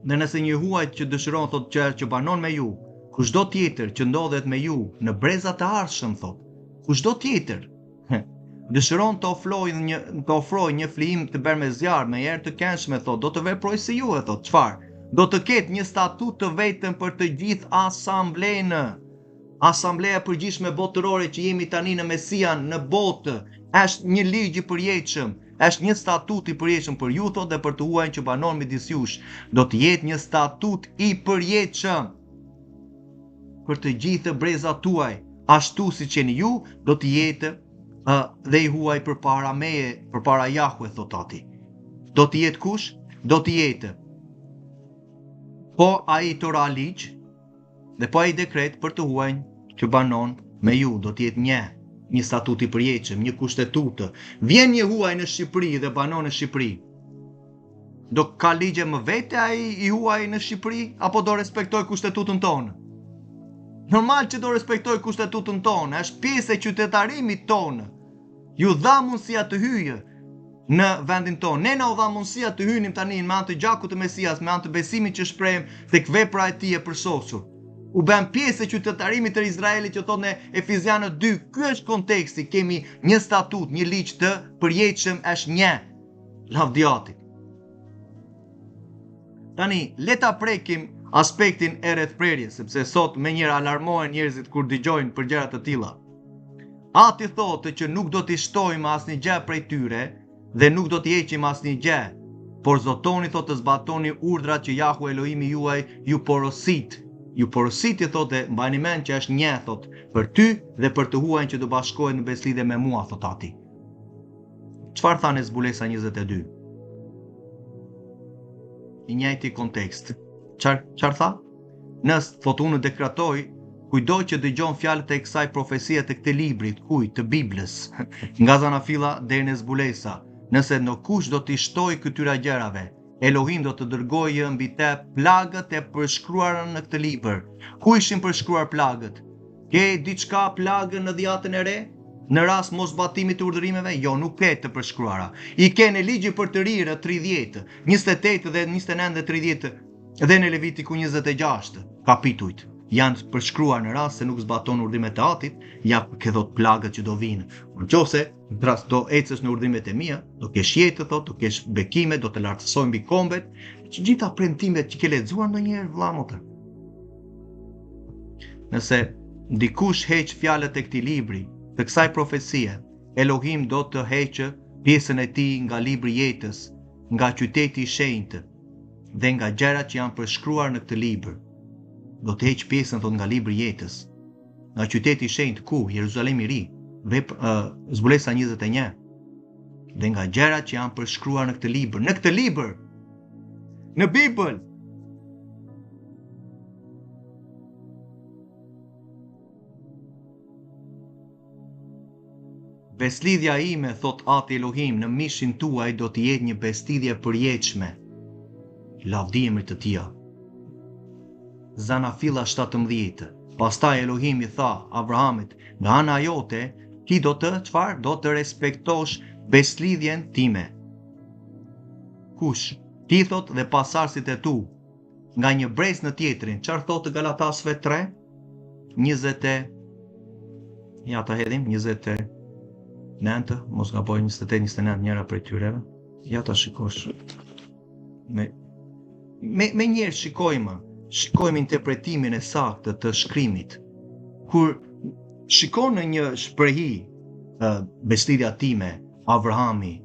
Dhe nëse një huaj që dëshiron, thot, që banon me ju, kushdo tjetër që ndodhet me ju në brezat të ardhshëm, thot, kushdo tjetër dëshiron të ofrojë një flijim të bërë me zjarr, me erë të këndshme, thot, do të veproj si ju, thot, çfarë? Do të ketë një statut të vetëm për të gjithë asamblejnë. Asambleja përgjithshme botërore që jemi tani në Mesian, në botë, është një ligj i përjetshëm, është një statut i përjetshëm për ju, thot, dhe për të huajin që banon midis jush. Do të jetë një statut i përjetshëm për të gjithë brezat tuaj, ashtu siç jeni ju, do të jetë dhe i huaj përpara meje, përpara Jahve, thot Ati. Do të jetë kush? Do të jetë po ai Tora ligj dhe po ai dekret për të huajin që banon me ju. Do të jetë një statut i përjetshëm, një kushtetutë. Vjen një huaj në Shqipëri dhe banon në Shqipëri. Do ka ligje më vete ai i huaj në Shqipëri, apo do respektoj kushtetutën tonë? Normal që do respektoj kushtetutën tonë, është pjesë e qytetarimit tonë. Ju dha mundësia të hyjë në vendin tonë. Ne na u dha mundësia të hynim tani me anë të gjakut të Mesias, me anë të besimit që shprehim tek vepra e tij e përsosur. U bën pjesë e qytetarimit të Izraelit që thonë Efesianët 2. Ky është konteksti, kemi një statut, një ligj të përjetshëm, është një Lavdiatit. Tani le ta prekim aspektin e rrethprerjes, sepse sot me njëra alarmohen njerëzit kur dëgjojnë për gjëra të tilla. Ati thotë që nuk do t'i shtojmë asnjë gjë prej tyre dhe nuk do t'i heqim asnjë gjë, por zotoni, thotë, të zbatoni urdhrat që Jahve Elohimi juaj ju porosit. Ju porositi, thotë, mbani mend që është një, thotë, për ty dhe për të huajin që do bashkohet në beslidhje me mua, thotë Ati. Çfarë thanë Zbulesa 22? I njëjti kontekst. Çfarë tha? Nëse thotë unë dekretoj, kujdo që dëgjon fjalët e kësaj profesie të këtij librit, të Biblës, nga Zanafilla deri në Zbulesa, nëse në kush do t'i shtoj këtyra gjërave, Elohim do të dërgojë mbi te plagët e përshkruara në këtë libër. Ku ishin përshkruar plagët? Ke diçka plagën në Dhjatën e Re? Në rast mosbatimit të urdhërimeve? Jo, nuk ke të përshkruara. I ke në ligji për të rirë 30, 28 dhe 29 dhe 30 dhe në Levitiku 26 kapitujt. Janë përshkruar në rast se nuk zbaton urdhrimet e Atit, ja ke thot plagët që do vinë. Nëse do ecësh në urdhrimet e mia, do kesh jetë, thot, do kesh bekime, do të lartësoj mbi kombet, që gjitha premtimet që ke lexuar ndonjëherë vëlla motër. Nëse dikush heq fjalët e këtij libri, të kësaj profecie, Elohim do të heqë pjesën e tij nga libri i jetës, nga qyteti i shenjtë dhe nga gjërat që janë përshkruar në këtë libër. Do të heq pjesën thot nga libri i jetës, nga qyteti i shenjtë ku Jeruzalemi i ri, Zbulesa 21. Dhe nga gjërat që janë përshkruar në këtë libër, në Bibël. Beslidhja ime, thot Ati Elohim, në mishin tuaj do të jetë një beslidhje përjetshme. Lavdi emrit të Tij. Zanafilla 17. Pastaj Elohim i tha Abrahamit, nga ana jote ti do të çfarë? Do të respektosh beslidhjen time. Kush? Ti thot dhe pasardhësit e tu, nga një brez në tjetrin. Çfarë thotë Galatasve 3? 20. Ja ta hedhim 29, mos gaboj 28-29 njëra prej tyreve. Ja ta shikosh. Me njerë shikojmë interpretimin e saktë të shkrimit. Kur shikon në një shprehi beslidhja time, Abrahami,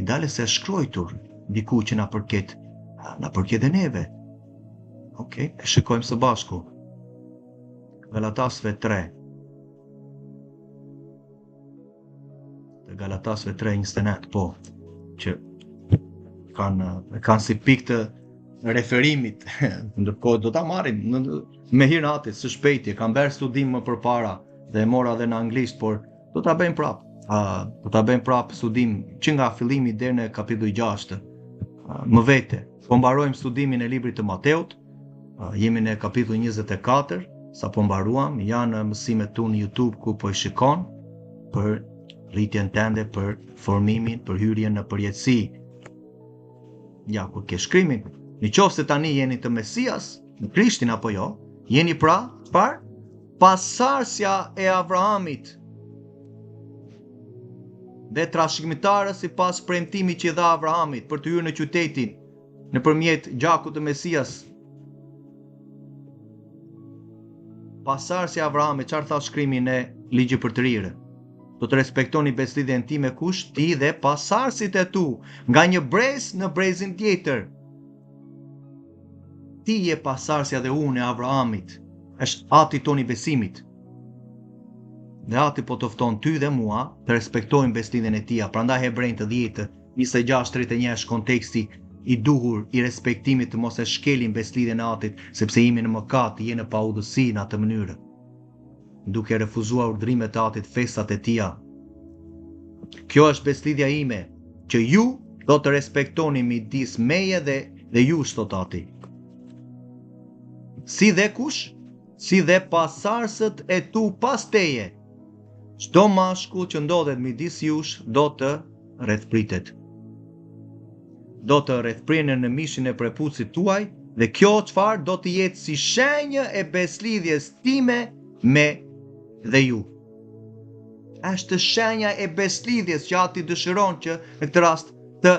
dale se shkruajtur diku që na përket dhe neve. E shikojmë së bashku. Galatasve 3. Galatasve 3:29, po, që kanë si pikë të referimit, ndërkohë do ta marrim me hir natit, së shpejti, kam bërë studim më përpara dhe e mora edhe në anglisht, por do ta bëjmë prapë. Do ta bëjmë prapë studim që nga fillimi deri në kapitulli 6. Më vete, po mbarojmë studimin e librit të Mateut, jemi në kapitulli 24, sa po mbaruam, janë mësimet tu në YouTube ku po i shikon për rritjen tënde, për formimin, për hyrjen në përjetësi. Ja, kur ke shkrimin, në qoftë se tani jeni të Mesias, në Krishtin apo jo, jeni pra, çfarë? Pasardhësia e Abrahamit. Dhe trashëgimitarës sipas premtimit që i dha Abrahamit për të hyrë në qytetin nëpërmjet gjakut të Mesias. Pasardhësia e Abrahamit, çfarë tha shkrimi në ligjin për të rirë? Do të respektoni beslidhjen time kush? Ti dhe pasardhësit e tu, nga një brez në brezin tjetër. Ti je pasardhësia dhe unë e Abrahamit. Është ati toni besimit. Dhe ati po të fton ty dhe mua të respektojmë beslidhjen e tij. Prandaj Hebrejnë 10:26-31 është konteksti i duhur i respektimit të mos e shkelin beslidhjen e atit, sepse jemi në mëkat, jemi në paudhësi në atë mënyrë, duke refuzuar urdhrimet e atit, festat e tij. Kjo është beslidhja ime, që ju do të respektoni midis meje dhe ju, thot ati. Si dhe kush? Si dhe pasardhësët e tu pas teje. Çdo mashkull që ndodhet midis jush do të rrethpritet. Do të rrethprinen në mishin e preputësit tuaj, dhe kjo çfarë do të jetë si shenjë e beslidhjes time me dhe ju. Është shenja e beslidhjes që ati dëshiron që në këtë rast të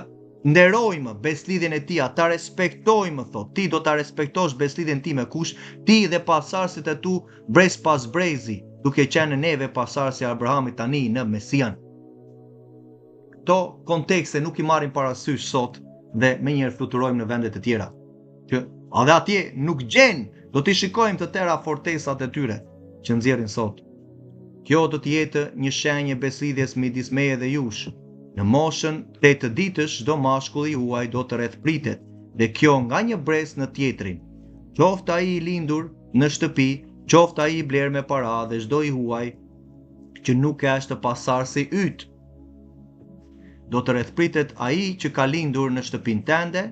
nderojmë beslidhjen e tij, ta respektojmë, thot. Ti do ta respektosh beslidhjen time kush? Ti dhe pasardhësit e tu brez pas brezi, duke qenë neve pasardhësia e Abrahamit tani në Mesian. Këto kontekste nuk i marrim parasysh sot dhe menjëherë fluturojmë në vendet e tjera. Që edhe atje nuk gjen, do t'i shikojmë të tëra fortesat e tyre që nxjerrin sot. Kjo do të jetë një shenjë beslidhjes midis meje dhe jush. Në moshën 8 ditësh çdo mashkull i huaj do të rrethpritet, dhe kjo nga një brez në tjetrin. Qoftë ai i lindur në shtëpi, qoftë ai i bler me para, dhe çdo i huaj që nuk është pasardhësi yt. Do të rrethpritet ai që ka lindur në shtëpinë tënde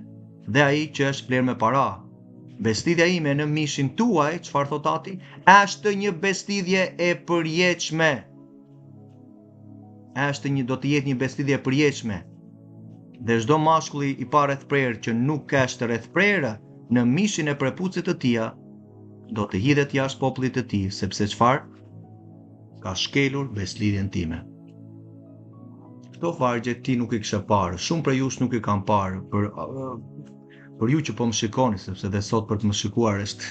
dhe ai që është bler me para. Beslidhja ime në mishin tuaj, çfarë thot ati? Është një beslidhje e përjetshme. Do të jetë një beslidhje e përjetshme. Dhe çdo mashkulli i pa rrethprerë që nuk është rrethprerë në mishin e preputësit të tij, do të hidhet jashtë popullit të tij, sepse çfarë? Ka shkelur beslidhjen time. Këto vargje ti nuk i kishe parë, shumë prej jush nuk i kanë parë, për ju që po më shikoni, sepse dhe sot për të më shikuar është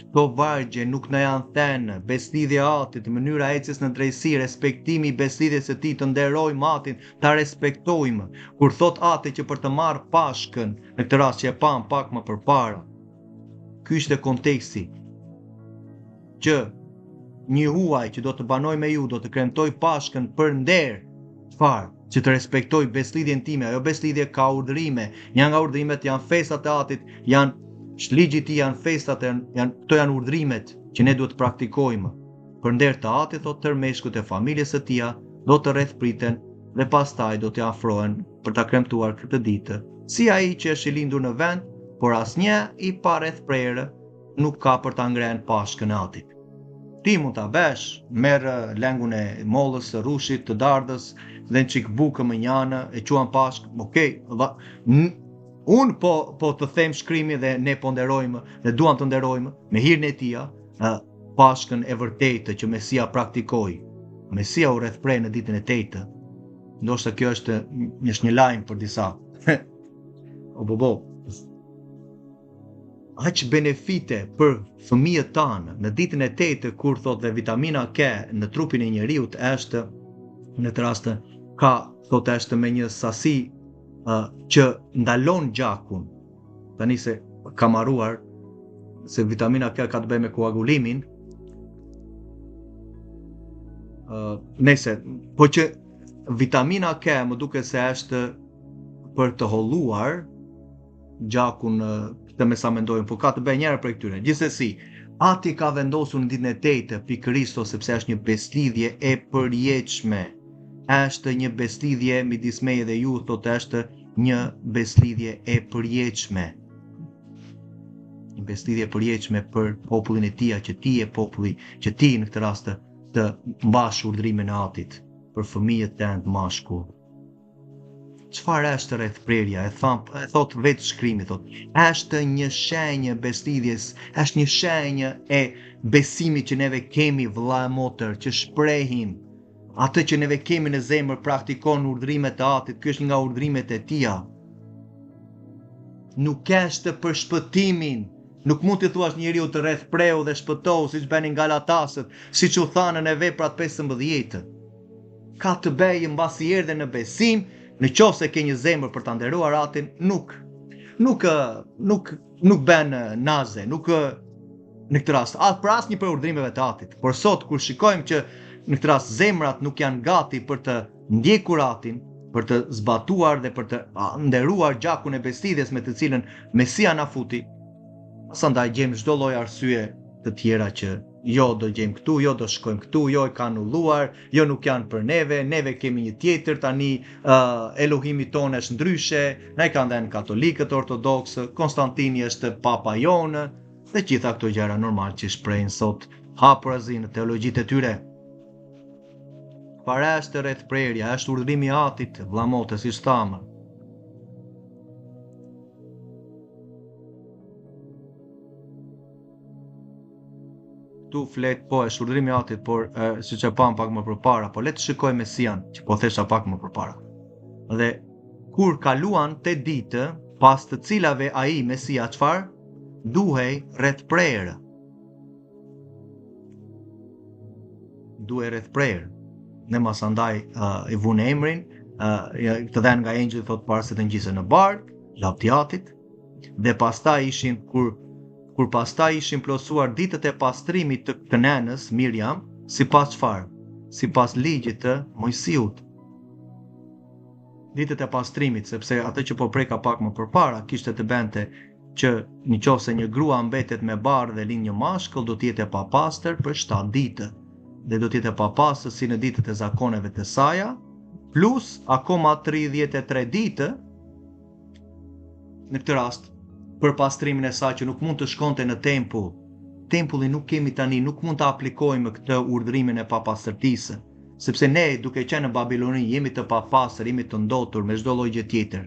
këto vargje nuk na janë thënë, beslidhja e Atit, mënyra ecjes në drejtësi, respektimi i beslidhjes së Tij, të nderojmë Atin, ta respektojmë. Kur thot Ati që për të marrë Pashkën, në këtë rast që e pam pak më përpara, ky ishte konteksti që një huaj që do të banoj me ju, do të kremtoj Pashkën për nder, çfarë? Që të respektoj beslidhjen time, ajo beslidhje ka urdhrime, një nga urdhrimet janë festat e Atit, janë ligji i Tij, janë festat, këto janë urdhrimet që ne duhet të praktikojmë. Për nder të Atit, thotë, tërmeshkut e familjes së Tij do të rrethpriten dhe pastaj do t'i afrohen për ta kremtuar këtë ditë. Si ai që është i lindur në vend, por asnjë i pa rrethprerë nuk ka për ta ngrënë Pashkën e Atit. Ti mund ta vesh, merr lengun e mollës, së rrushit, të dardhës, dhe një çik bukë më njana, e quan Pashkë, okej, unë po të them shkrimi dhe ne po nderojmë dhe duam të nderojmë me hirin e Tij Pashkën e vërtetë që Mesia praktikoi. Mesia u rrethprej në ditën e 8. Ndoshta kjo është një lajm për disa. Aq benefite për fëmijët tanë në ditën e 8, kur thot dhe vitamina K në trupin e njeriut është në të rast është me një sasi që ndalon gjakun. Tani se kam harruar se vitamina K ka të bëjë me koagulimin. Nëse, po që vitamina K më duket se është për të holluar gjakun, të me sa mendojmë, po ka të bëjë njëra prej këtyre. Gjithsesi, Ati ka vendosur në ditën e 8 pikërisht sepse është një beslidhje e përjetshme. Është një beslidhje midis meje dhe ju, thotë, është një beslidhje e përjetshme. Një beslidhje e përjetshme për popullin e Tij, që ti je populli, që ti në këtë rast të mbash urdhrimin e Atit për fëmijët tënd mashkull. Çfarë është rrethprerja? E thot vetë shkrimi, thot, është një shenjë beslidhjes, është një shenjë e besimit që neve kemi, vëlla e motër, që shprehim atë që neve kemi në zemër, praktikon urdhrimet e Atit. Ky është nga urdhrimet e Tij. Nuk është për shpëtimin. Nuk mund të thuash njeriu të rrethpreu dhe shpëtohu, siç bënin Galatasët, siç u thanë në Veprat 15. Ka të bëjë mbasi erdhe në besim, në qoftë se ke një zemër për ta nderuar Atin, nuk bën naze, nuk në këtë rast, për asnjë për urdhrimeve të Atit. Por sot kur shikojmë që në këtë rast zemrat nuk janë gati për të ndjekur Atin, për të zbatuar dhe për të nderuar gjakun e beslidhjes me të cilën Mesia na futi, pastaj gjejmë çdo lloj arsye të tjera që jo do gjejmë këtu, jo do shkojmë këtu, jo e kanë ulluar, jo nuk janë për neve, neve kemi një tjetër, tani Elohimi tonë është ndryshe, na i kanë dhënë katolikët, ortodoksë, Konstantini është papa jonë, dhe gjitha këto gjëra normal që shprehin sot hapurazi në teologjitë e tyre. Para është rrethprerja, është urdhrimi i Atit, vllamotë, siç thamë. Tu flet, po është urdhrimi i Atit, por siç e pam pak më përpara, po le të shikojmë Mesian, që po thesha pak më përpara. Dhe kur kaluan 8 ditë, pas të cilave ai Mesia çfarë? Duhej rrethprerë. Duhej rrethprerë. Ne mas andaj i vune emrin, të dhenë nga engjëlli, thot, para se të ngjise në barkë, lapti Atit, dhe pastaj ishin kur pastaj ishin plotësuar ditët e pastrimit të kënenës Miriam, sipas çfarë? Sipas ligjit të Mojsiut. Ditët e pastrimit, sepse atë që po preka pak më përpara kishte të bente që nëse një grua mbetet me barë dhe lind një mashkull, do të jetë e papastër për 7 ditë. Dhe do të jetë e papastër si në ditët e zakoneve të saja, plus akoma 33 ditë në këtë rast për pastrimin e saj që nuk mund të shkonte në tempull. Tempulli nuk kemi tani, nuk mund të aplikojmë këtë urdhrimin e papastërtisë, sepse ne duke qenë në Babiloni jemi të papastër, jemi të ndotur me çdo lloj gjë tjetër.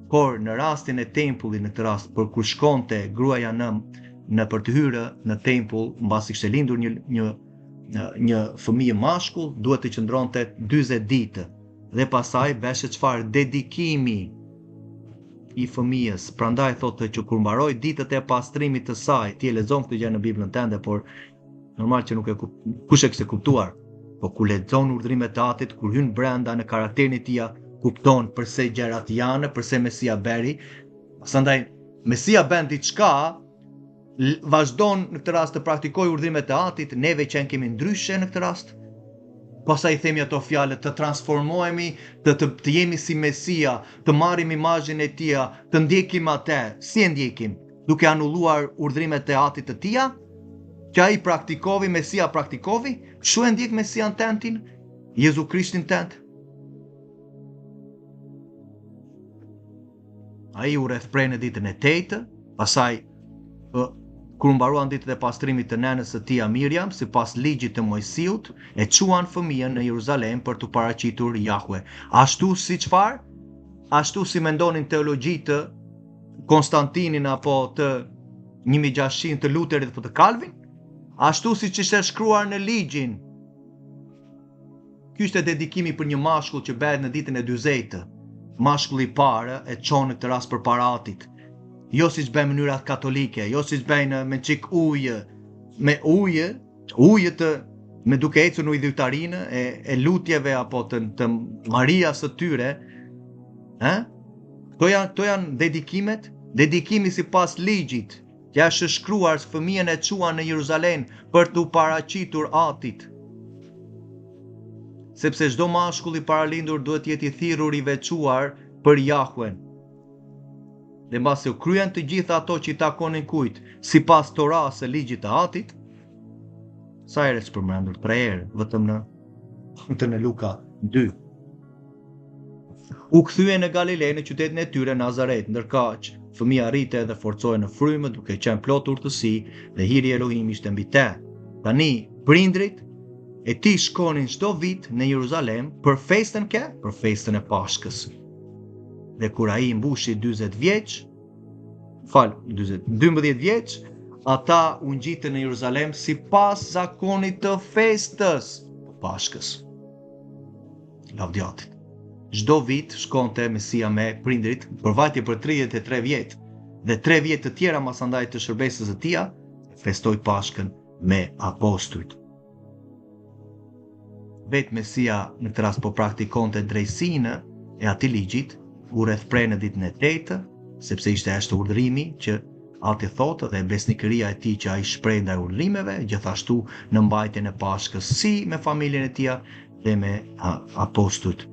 Por në rastin e tempullit, në këtë rast, për kur shkonte gruaja në për të hyrë në tempull, mbasi kishte lindur një fëmijë mashkull, duhet të qëndronte 40 ditë. dhe pasaj beshet çfarë? Dedikimi i fëmijës. Prandaj thotë që kur mbaroi ditët e pastrimit të saj, ti e lexon këtë gjë në Biblën tënde, por normal që nuk e kush e kishte kuptuar. Po kur lexon urdhrimet e Atit, kur hyn brenda në karakterin e tij, kupton përse gjërat janë, përse Mesia beri. Prandaj Mesia bën diçka, vazhdon në këtë rast të praktikoj urdhrimet e Atit, neve që kemi ndryshe në këtë rast. Pastaj themi ato fjalë, të transformohemi, të jemi si Mesia, të marrim imazhin e tij, të ndjekim atë. Si e ndjekim? Duke anulluar urdhrimet e Atit të tij, që ai praktikovi, Mesia praktikovi, kështu e ndjek Mesian tentin, Jezu Krishtin tent. Ai u rrethprej në ditën e 8, pasaj kur mbaruan ditët e pastrimit të nënës së tij Miriam, sipas ligjit të Mojsiut, e çuan fëmijën në Jeruzalem për t'u paraqitur Jahve. Ashtu si çfarë? Ashtu si mendonin teologjitë të Konstantinin apo të 1600 të Luterit apo të Calvin, ashtu siç ishte shkruar në ligjin. Ky ishte dedikimi për një mashkull që bëhet në ditën e 40. Mashkulli i parë e çon në këtë rast përpara Atit. Jo siç bëjnë mënyrat katolike, jo siç bëjnë me çik ujë, me duke ecur në udhëtarinë e lutjeve apo të Marias së tyre. Këto janë dedikimet, dedikimi sipas ligjit, që është shkruar se fëmijën e çuan në Jeruzalem për t'u paraqitur Atit. Sepse çdo mashkull i paralindur duhet jetë i thirrur i veçuar për Jahwen. Dhe mbasi u kryen të gjitha ato që i takonin kujt, sipas Torës së ligjit të Atit, sa herë përmendur 3 herë, vetëm në Luka 2. U kthye në Galilej, në qytetin e tyre Nazaret, ndërkaq që fëmia rrite dhe forcohej në frymë, duke qenë plot urtësi dhe hiri i Elohim ishte mbi te. Tani prindrit e tij shkonin çdo vit në Jeruzalem për festën për festën e Pashkës. Dhe kur ai mbushi 12 vjeç, ata u ngjitën në Jeruzalem sipas zakonit të festës Pashkës. Lavdiatit. Çdo vit shkonte Mesia me prindrit përvajtje për 33 vjet dhe 3 vjet të tjera masandaj të shërbesës së tij festoi Pashkën me apostujt. Vetë Mesia në këtë rast po praktikonte drejtsinë e atij ligjit, u rrethprej në ditën e 8, sepse ishte ashtu urdhrimi që Ati thotë dhe besnikëria e tij që ai shpreh ndaj urdhrimeve, gjithashtu në mbajtjen e Pashkës si me familjen e tij dhe me apostujt